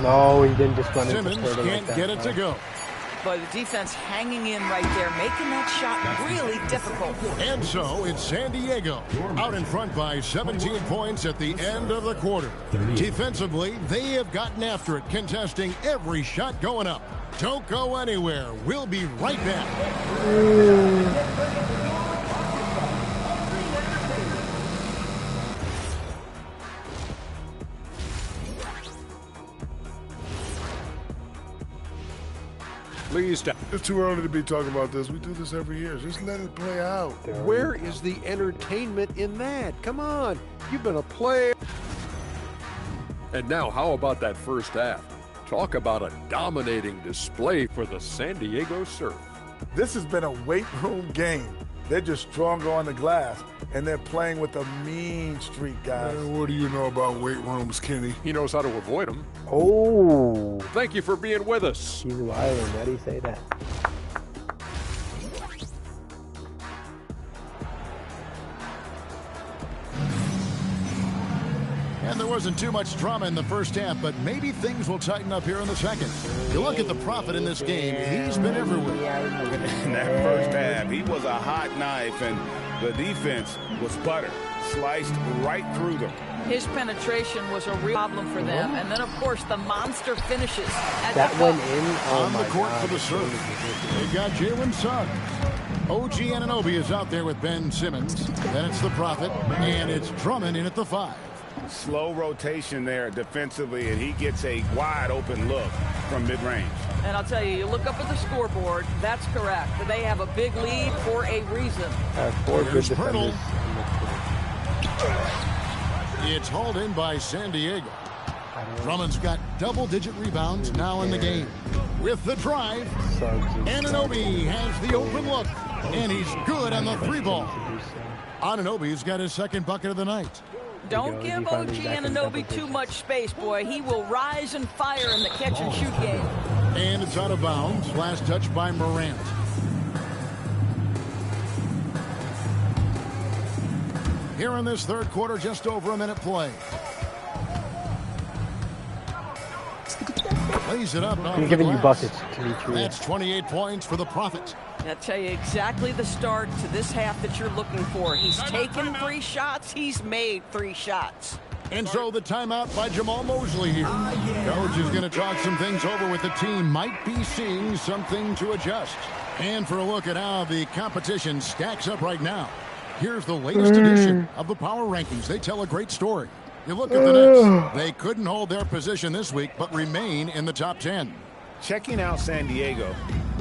No, he didn't just run into Simmons Poeltl can't like that, get it to go. But the defense hanging in right there, making that shot really difficult. And so it's San Diego out in front by 17 points at the end of the quarter. Defensively, they have gotten after it, contesting every shot going up. Don't go anywhere. We'll be right back. Please stop. It's too early to be talking about this. We do this every year. Just let it play out. Where is the entertainment in that? Come on. You've been a player. And now, how about that first half? Talk about a dominating display for the San Diego Surf. This has been a weight room game. They're just stronger on the glass, and they're playing with a mean streak, guys. What do you know about weight rooms, Kenny? He knows how to avoid them. Oh. Thank you for being with us. He's wild. Why do you say that? And there wasn't too much drama in the first half, but maybe things will tighten up here in the second. You look at the Prophet in this game, he's been everywhere. In that first half, he was a hot knife, and the defense was butter, sliced right through them. His penetration was a real problem for them. And then, of course, the monster finishes. That went in. Oh on the court for the serve. They've got Jalen Suggs. OG Anunoby is out there with Ben Simmons. Then it's the Prophet, and it's Drummond in at the 5. Slow rotation there defensively, and he gets a wide open look from mid-range. And I'll tell you, you look up at the scoreboard, that's correct. They have a big lead for a reason. 4 good defenders. It's hauled in by San Diego. Drummond's got double-digit rebounds now in the game. With the drive, Anunoby has the open look, and he's good on the 3-ball. Anunoby's got his second bucket of the night. Don't give OG Anunoby too much space, boy. He will rise and fire in the catch-and-shoot game. And it's out of bounds. Last touch by Morant. Here in this third quarter, just over a minute play. Lays it up. I'm giving you buckets, Dimitri. That's 28 points for the Prophet. I'll tell you exactly the start to this half that you're looking for. He's taken 3 shots. He's made 3 shots. And so the timeout by Jamal Mosley here. Coach is going to talk some things over with the team. Might be seeing something to adjust. And for a look at how the competition stacks up right now, here's the latest edition of the Power Rankings. They tell a great story. You look at the Nets. They couldn't hold their position this week, but remain in the top 10. Checking out San Diego,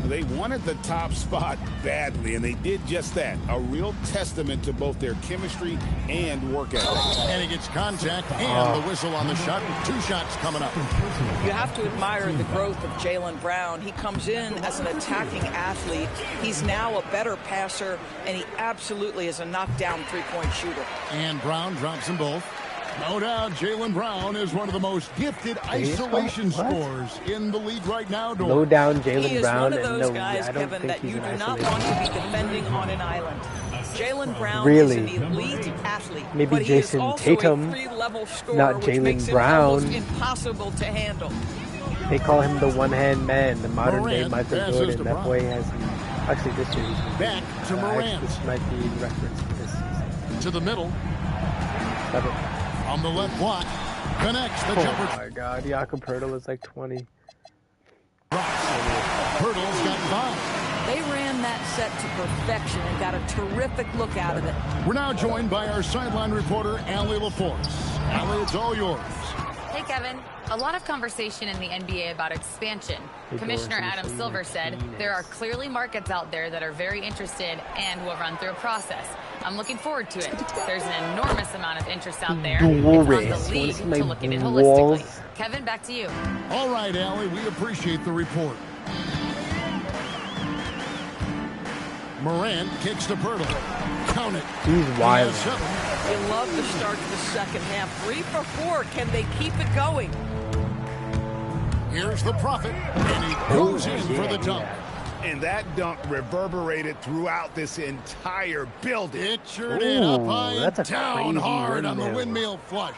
they wanted the top spot badly, and they did just that. A real testament to both their chemistry and work ethic. And he gets contact and the whistle on the shot. 2 shots coming up. You have to admire the growth of Jaylen Brown. He comes in as an attacking athlete. He's now a better passer, and he absolutely is a knockdown 3-point shooter. And Brown drops them both. No doubt, Jaylen Brown is one of the most gifted isolation scorers in the league right now. Low down Jaylen Brown. He is one of those guys, Kevin, that you do not want to be defending on an island. Jaylen Brown is an elite athlete. Maybe but Jason he is also Tatum, a 3-level scorer, not which makes Jaylen him Brown. almost impossible to handle. They call him the one-hand man, the modern-day Morant Michael passes Jordan. to That Brown. boy has... Actually, this year he's been Back to Morant. This might be in reference to this season. To the middle. Love it. On the left block. Connects the jumper. Oh my God, Jakob Poeltl is like 20. Poeltl's got 5. They ran that set to perfection and got a terrific look out of it. We're now joined by our sideline reporter, Allie LaForce. Allie, it's all yours. Hey, Kevin. A lot of conversation in the NBA about expansion. Commissioner Adam Silver said there are clearly markets out there that are very interested and will run through a process. I'm looking forward to it. There's an enormous amount of interest out there. It's on the league to look at it holistically. Kevin, back to you. All right, Allie, we appreciate the report. Morant kicks to Pirtle. Count it. He's wild. You love the start to the second half. 3 for 4. Can they keep it going? Here's the Prophet, and he goes in for the dunk. And that dunk reverberated throughout this entire building. It sure did. Up high and down hard on the windmill flush.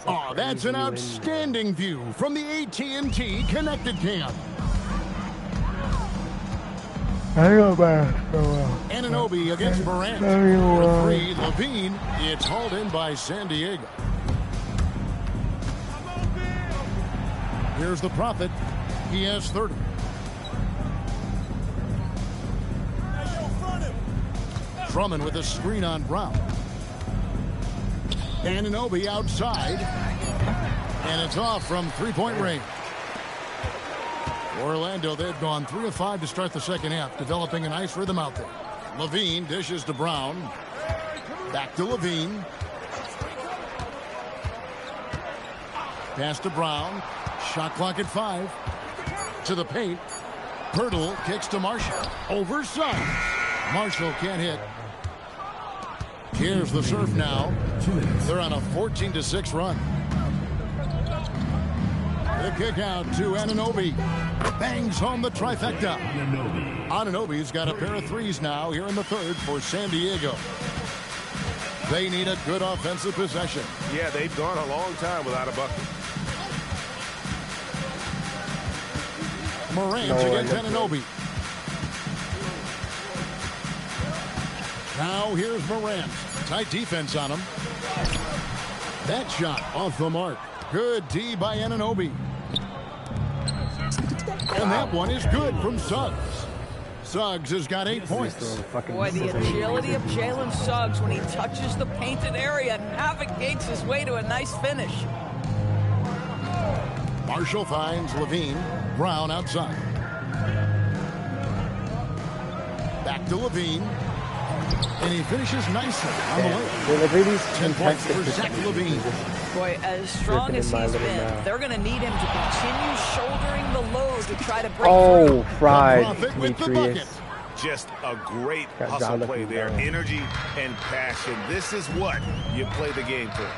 Oh, that's an outstanding view from the AT&T Connected Cam. Anunoby against Morant. For 3, Levine. It's hauled in by San Diego. Here's the Prophet. He has 30. Drummond with a screen on Brown. Anunoby outside. And it's off from three-point range. Orlando, they've gone 3 of 5 to start the second half, developing a nice rhythm out there. Levine dishes to Brown. Back to Levine. Pass to Brown. Shot clock at 5. To the paint. Pirtle kicks to Marshall. Over Suggs. Marshall can't hit. Here's the serve now. They're on a 14-6 run. The kick out to Anunoby. Bangs home the trifecta. Anunoby's got a pair of threes now here in the third for San Diego. They need a good offensive possession. Yeah, they've gone a long time without a bucket. Morant against Anunoby. Now here's Morant. Tight defense on him. That shot off the mark. Good D by Anunoby. And that one is good from Suggs. Suggs has got 8 points. Boy, the agility of Jalen Suggs when he touches the painted area navigates his way to a nice finish. Marshall finds Levine. Brown outside. Back to Levine. And he finishes nicely on the way. 10 points for Zach Levine. Boy, as strong as he's been, they're going to need him to continue shouldering the load to try to break through. Fried Demetrius. Just a great hustle play there. Energy and passion. This is what you play the game for.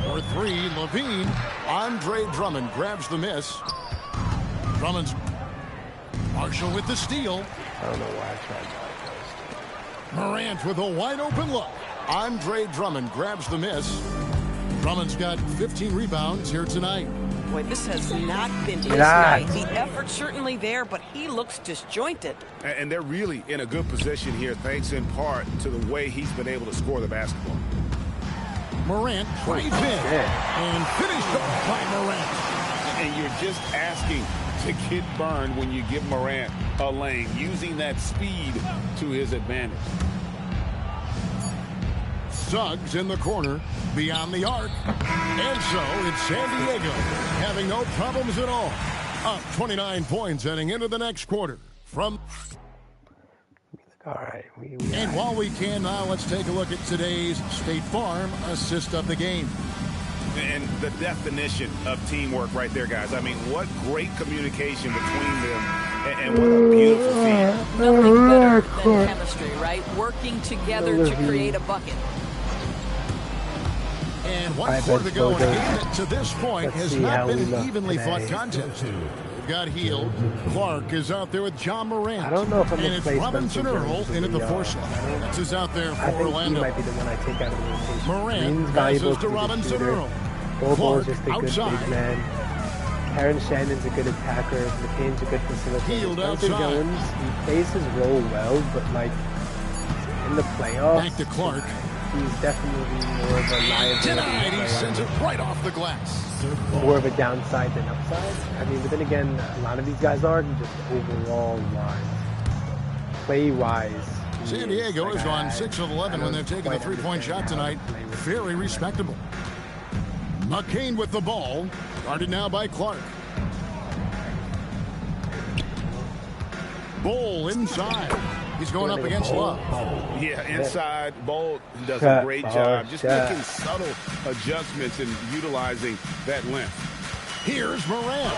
For 3, Levine. Andre Drummond grabs the miss. Drummond's Marshall with the steal. I don't know why I tried that. Morant with a wide open look. Andre Drummond grabs the miss. Drummond's got 15 rebounds here tonight. Boy, this has not been his night. The effort's certainly there, but he looks disjointed. And they're really in a good position here, thanks in part to the way he's been able to score the basketball. Morant drives in and finished off by Morant. And you're just asking to get burned when you give Morant a lane, using that speed to his advantage. Suggs in the corner, beyond the arc. And so it's San Diego having no problems at all. Up 29 points heading into the next quarter. All right. And while we can now, let's take a look at today's State Farm assist of the game. And the definition of teamwork right there, guys. I mean, what great communication between them, and what a beautiful feat. Nothing better than chemistry, right? Working together to create a bucket. And 1 quarter to go in a game that to this point has not been an evenly fought contest. We've got Hield. Clark is out there with John Morant. I don't know if I'm and it's Robinson Earl in at the 4 slot. That's who's out there for Orlando. He might be the one I take out of the rotation. Morant passes to Robinson Earl. Clark is just a good big man. Karen Shannon's a good attacker. McCain's a good facilitator. Hield outside. Jones, he plays his role well, but like in the playoffs, back to Clark. He's definitely more of a liability. Denied, he sends it right off the glass. More of a downside than upside. I mean, but then again, a lot of these guys are just overall wise. Play-wise. San Diego has gone 6 of 11 when they've taken the three-point shot tonight. Very respectable. McCain with the ball. Guarded now by Clark. Bull inside. He's going up against Love. Yeah, inside. Bull does a great job. Just making subtle adjustments and utilizing that length. Here's Morant.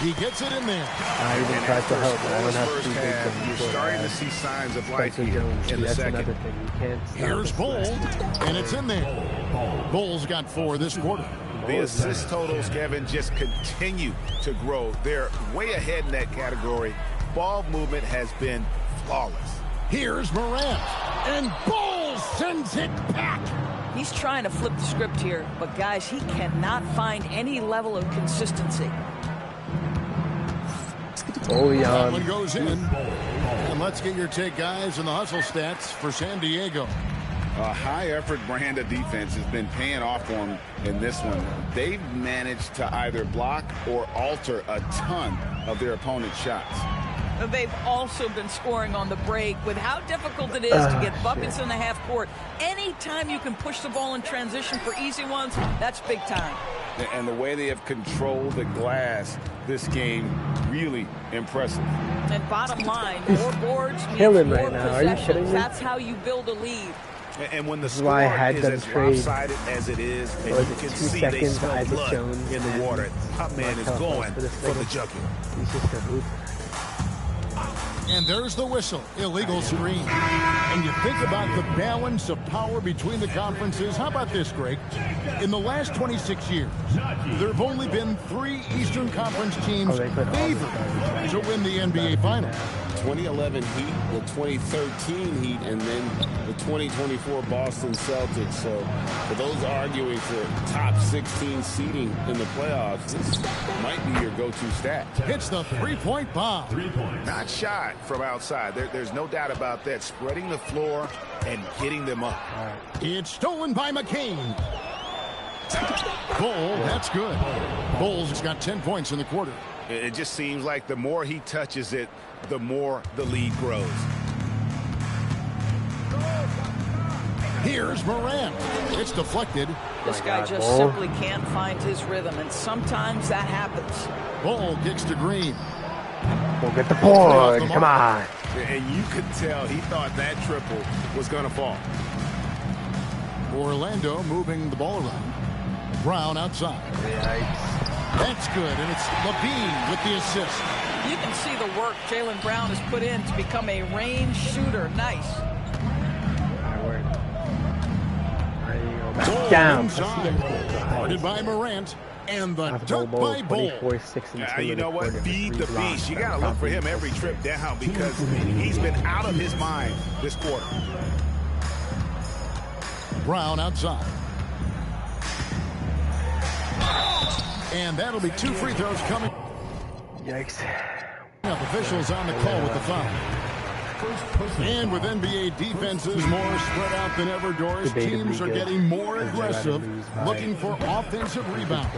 He gets it in there. I even tried to help, but I don't have First two big half, guns. you're starting to see signs of life Spencer here Jones, in the that's second. another thing. You can't stop Here's this Bull, last. and it's in there. Bull's got 4 this quarter. The assist totals, Kevin, just continue to grow. They're way ahead in that category. Ball movement has been flawless. Here's Morant, and Bull sends it back. He's trying to flip the script here, but guys, he cannot find any level of consistency. That one goes in. And let's get your take, guys, on the hustle stats for San Diego. A high-effort brand of defense has been paying off for them in this one. They've managed to either block or alter a ton of their opponent's shots. They've also been scoring on the break. With how difficult it is to get buckets in the half court, anytime you can push the ball in transition for easy ones, that's big time. And the way they have controlled the glass this game, really impressive. And bottom line, more boards means killing more right now. Are you kidding possessions. me? That's how you build a lead. And when the This is why I score had is them as trade. lopsided as it is, and What was you it, can 2 see they seconds, smell Isaac blood Jones, in the water. Top man is going for the jugular. He's just a hooper. And there's the whistle. Illegal screen. And you think about the balance of power between the conferences. How about this, Greg? In the last 26 years, there have only been 3 Eastern Conference teams favored to win the NBA Finals. 2011 Heat, the 2013 Heat, and then the 2024 Boston Celtics. So for those arguing for top 16 seeding in the playoffs, this might be your go-to stat. It's the three-point bomb. Not shot from outside. There's no doubt about that. Spreading the floor and getting them up. It's stolen by McCain. Bull, that's good. Bull's got 10 points in the quarter. It just seems like the more he touches it, the more the lead grows. Here's Morant. It's deflected. This guy just simply can't find his rhythm, and sometimes that happens. Bull kicks to Green. We'll get the board. Come on. And you could tell he thought that triple was going to fall. Orlando moving the ball around. Brown outside. That's good, and it's Levine with the assist. You can see the work Jaylen Brown has put in to become a range shooter. Nice. Down. Guarded by Morant. And the dunk by Bull. You know what? Feed the beast. You got to look for him every trip down because he's been out of his mind this quarter. Brown outside. And that'll be 2 free throws coming. Yikes. Officials on the call with the foul. And with NBA defenses more spread out than ever, Doris, teams are getting more aggressive, looking for offensive rebounds.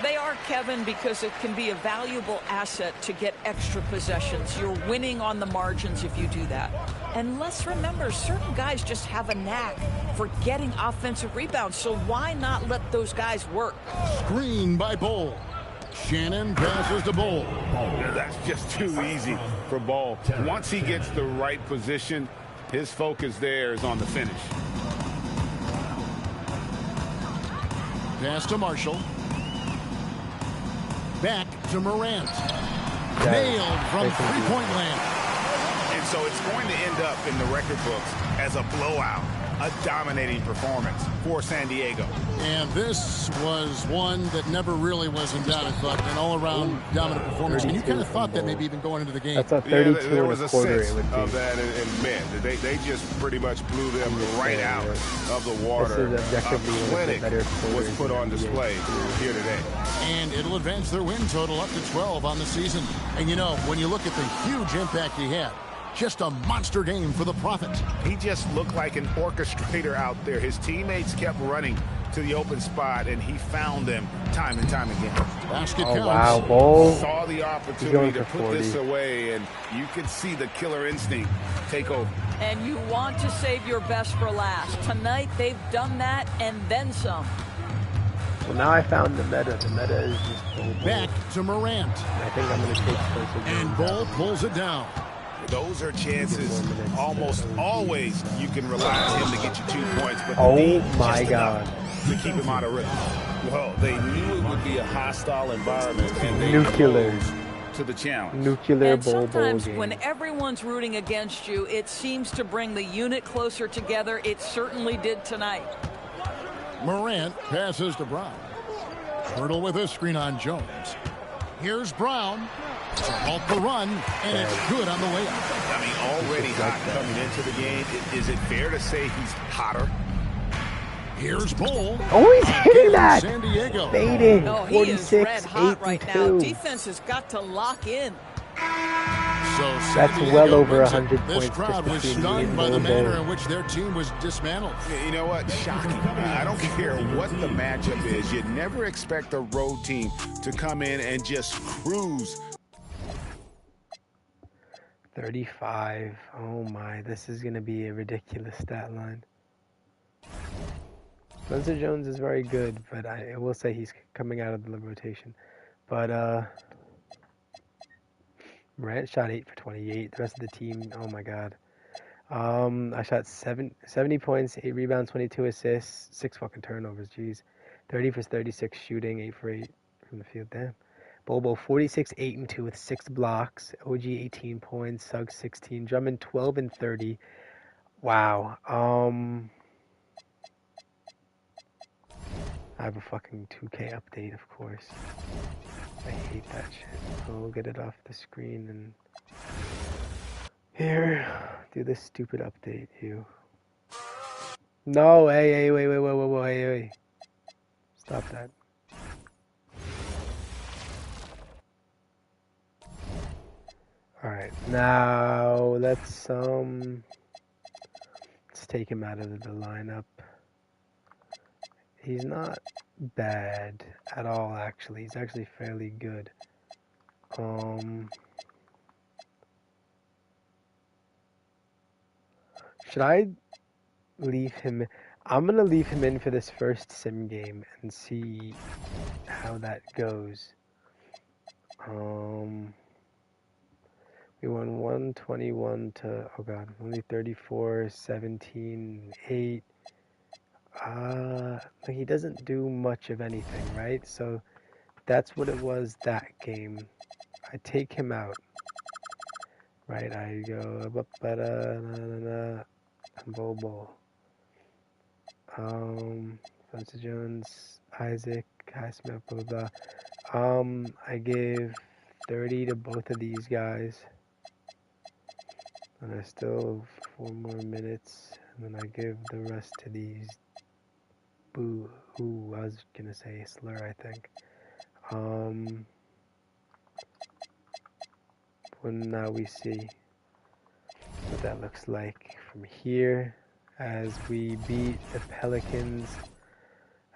They are, Kevin, because it can be a valuable asset to get extra possessions. You're winning on the margins if you do that. And let's remember, certain guys just have a knack for getting offensive rebounds, so why not let those guys work? Screen by Bull. Shannon passes to Bull. That's just too easy for Bull. Once he gets the right position, his focus there is on the finish. Pass to Marshall. Back to Morant. Nailed from three-point land. And so it's going to end up in the record books as a blowout, a dominating performance for San Diego. And this was one that never really was in doubt, but an all-around dominant performance. And you kind of thought that maybe even going into the game. That's a 32 there was and a quarter. sense of that, and man, they just pretty much blew them right out of the water. Clinic was put on display here today. And it'll advance their win total up to 12 on the season. And you know, when you look at the huge impact he had, just a monster game for the Prophet. He just looked like an orchestrator out there. His teammates kept running to the open spot, and he found them time and time again. Basket counts. Wow, Bull. Saw the opportunity to put this away, and you could see the killer instinct take over. And you want to save your best for last. Tonight, they've done that and then some. Well, now I found the meta. The meta is just Bull. Back to Morant. I think I'm going to take Spencer. And Bull pulls it down. Those are chances almost always you can rely on him to get you 2 points. But oh my God. To keep him out of rhythm. Well, they knew it would be a hostile environment, and they rose to the challenge. And sometimes when everyone's rooting against you, it seems to bring the unit closer together. It certainly did tonight. Morant passes to Brown. Hurdle with his screen on Jones. Here's Brown. Off the run, and it's good on the way out. I mean, already hot coming into the game. Is it fair to say he's hotter? Here's Bull. Oh, he's hitting that. San Diego. Fading. Oh, he 46, is red hot right now. 82. Defense has got to lock in. So that's well over 100 points. This crowd was stunned by the manner in which their team was dismantled. You know what? Shocking. I don't care what the matchup is. You never expect a road team to come in and just cruise. 35. Oh my, this is going to be a ridiculous stat line. Spencer Jones is very good, but I will say he's coming out of the rotation. But Morant shot 8 for 28. The rest of the team, oh my god. I shot 70 points, 8 rebounds, 22 assists, 6 fucking turnovers, jeez. 30 for 36 shooting, 8 for 8 from the field, damn. Bobo 46, 8 and 2 with 6 blocks. OG 18 points, Suggs 16, Drummond 12 and 30. Wow. I have a fucking 2K update, of course. I hate that shit. I'll get it off the screen and here, do this stupid update, you. No, hey, wait. Stop that. Alright, now let's take him out of the lineup. He's not bad at all, actually. He's actually fairly good. Should I leave him? I'm gonna leave him in for this first sim game and see how that goes. We won 121 to, oh god, only 34, 17, 8. Like he doesn't do much of anything, right? So that's what it was that game. I take him out. Right, I go Bobo. Spencer Jones, Isaac, Highsmith, blah blah blah. I gave 30 to both of these guys. And I still 4 more minutes, and then I give the rest to these boo. Ooh, I was gonna say slur, I think. Well, now we see what that looks like from here as we beat the Pelicans.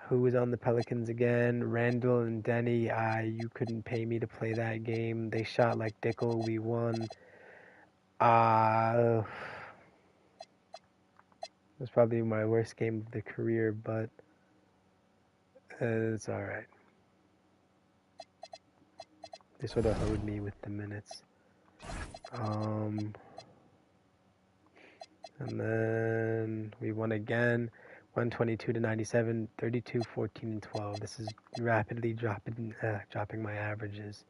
Who was on the Pelicans again? Randall and Denny. You couldn't pay me to play that game. They shot like Dickel. We won. It was probably my worst game of the career, but it's alright. They sort of hoed me with the minutes. And then we won again, 122 to 97, 32, 14, and 12. This is rapidly dropping my averages.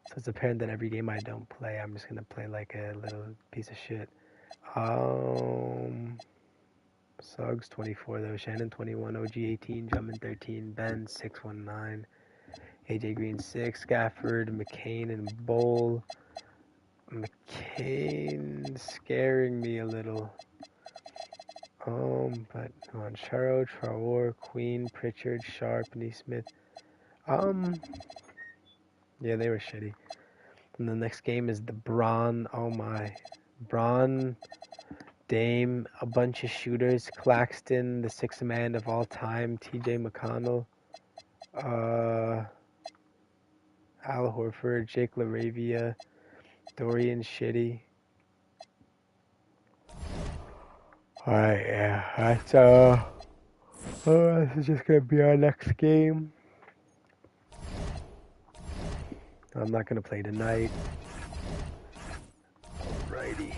So it's apparent that every game I don't play, I'm just gonna play like a little piece of shit. Suggs 24 though, Shannon 21, OG 18, Drummond 13, Ben 619, AJ Green 6, Gafford, McCain, and Bowl. McCain scaring me a little. But on Charo, Traore, Queen, Pritchard, Sharp, Neesmith. Yeah, they were shitty. And the next game is the Braun. Oh my. Braun, Dame, a bunch of shooters. Claxton, the sixth man of all time. TJ McConnell. Al Horford, Jake LaRavia, Dorian Shitty. Alright, yeah. That's, this is just gonna be our next game. I'm not gonna play tonight. Alrighty.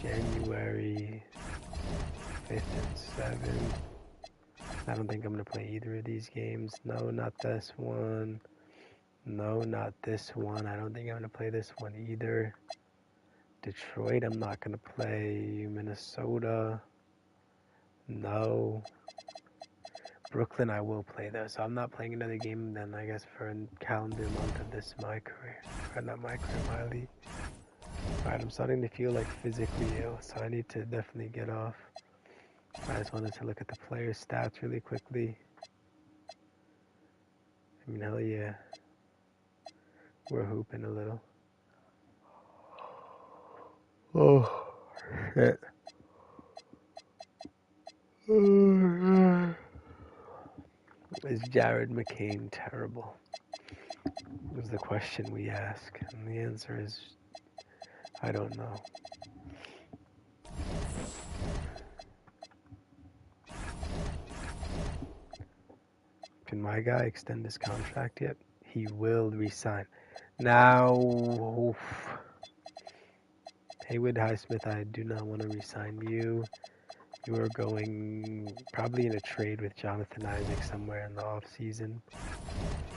January 5th and 7th. I don't think I'm going to play either of these games. No, not this one. No, not this one. I don't think I'm going to play this one either. Detroit, I'm not going to play. Minnesota, no. Brooklyn, I will play though. So I'm not playing another game then, I guess, for a calendar month of this my career. Or not my career, my league. Alright, I'm starting to feel like physically ill, so I need to definitely get off. I just wanted to look at the player stats really quickly. I mean, hell yeah. We're hooping a little. Oh, shit. Is Jared McCain terrible? Is the question we ask. And the answer is, I don't know. Can my guy extend his contract yet? He will resign. Now, oof. Haywood Highsmith, I do not want to resign you. You are going probably in a trade with Jonathan Isaac somewhere in the off season.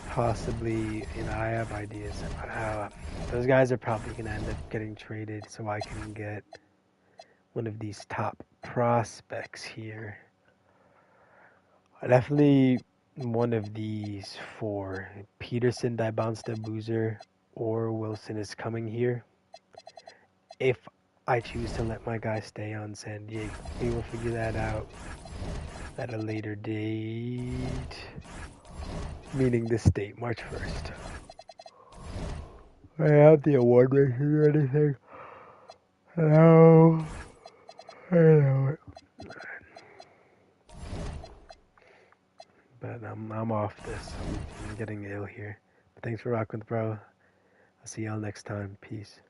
Possibly, I have ideas. Those guys are probably going to end up getting traded so I can get one of these top prospects here. Definitely one of these four. Peterson, Dybonsta, Boozer, or Wilson is coming here. If I choose to let my guy stay on San Diego, we will figure that out at a later date. Meaning this date, March 1st. I have the award races or anything. No. I know it. But I'm off this. I'm getting ill here. But thanks for rocking with bro. I'll see y'all next time. Peace.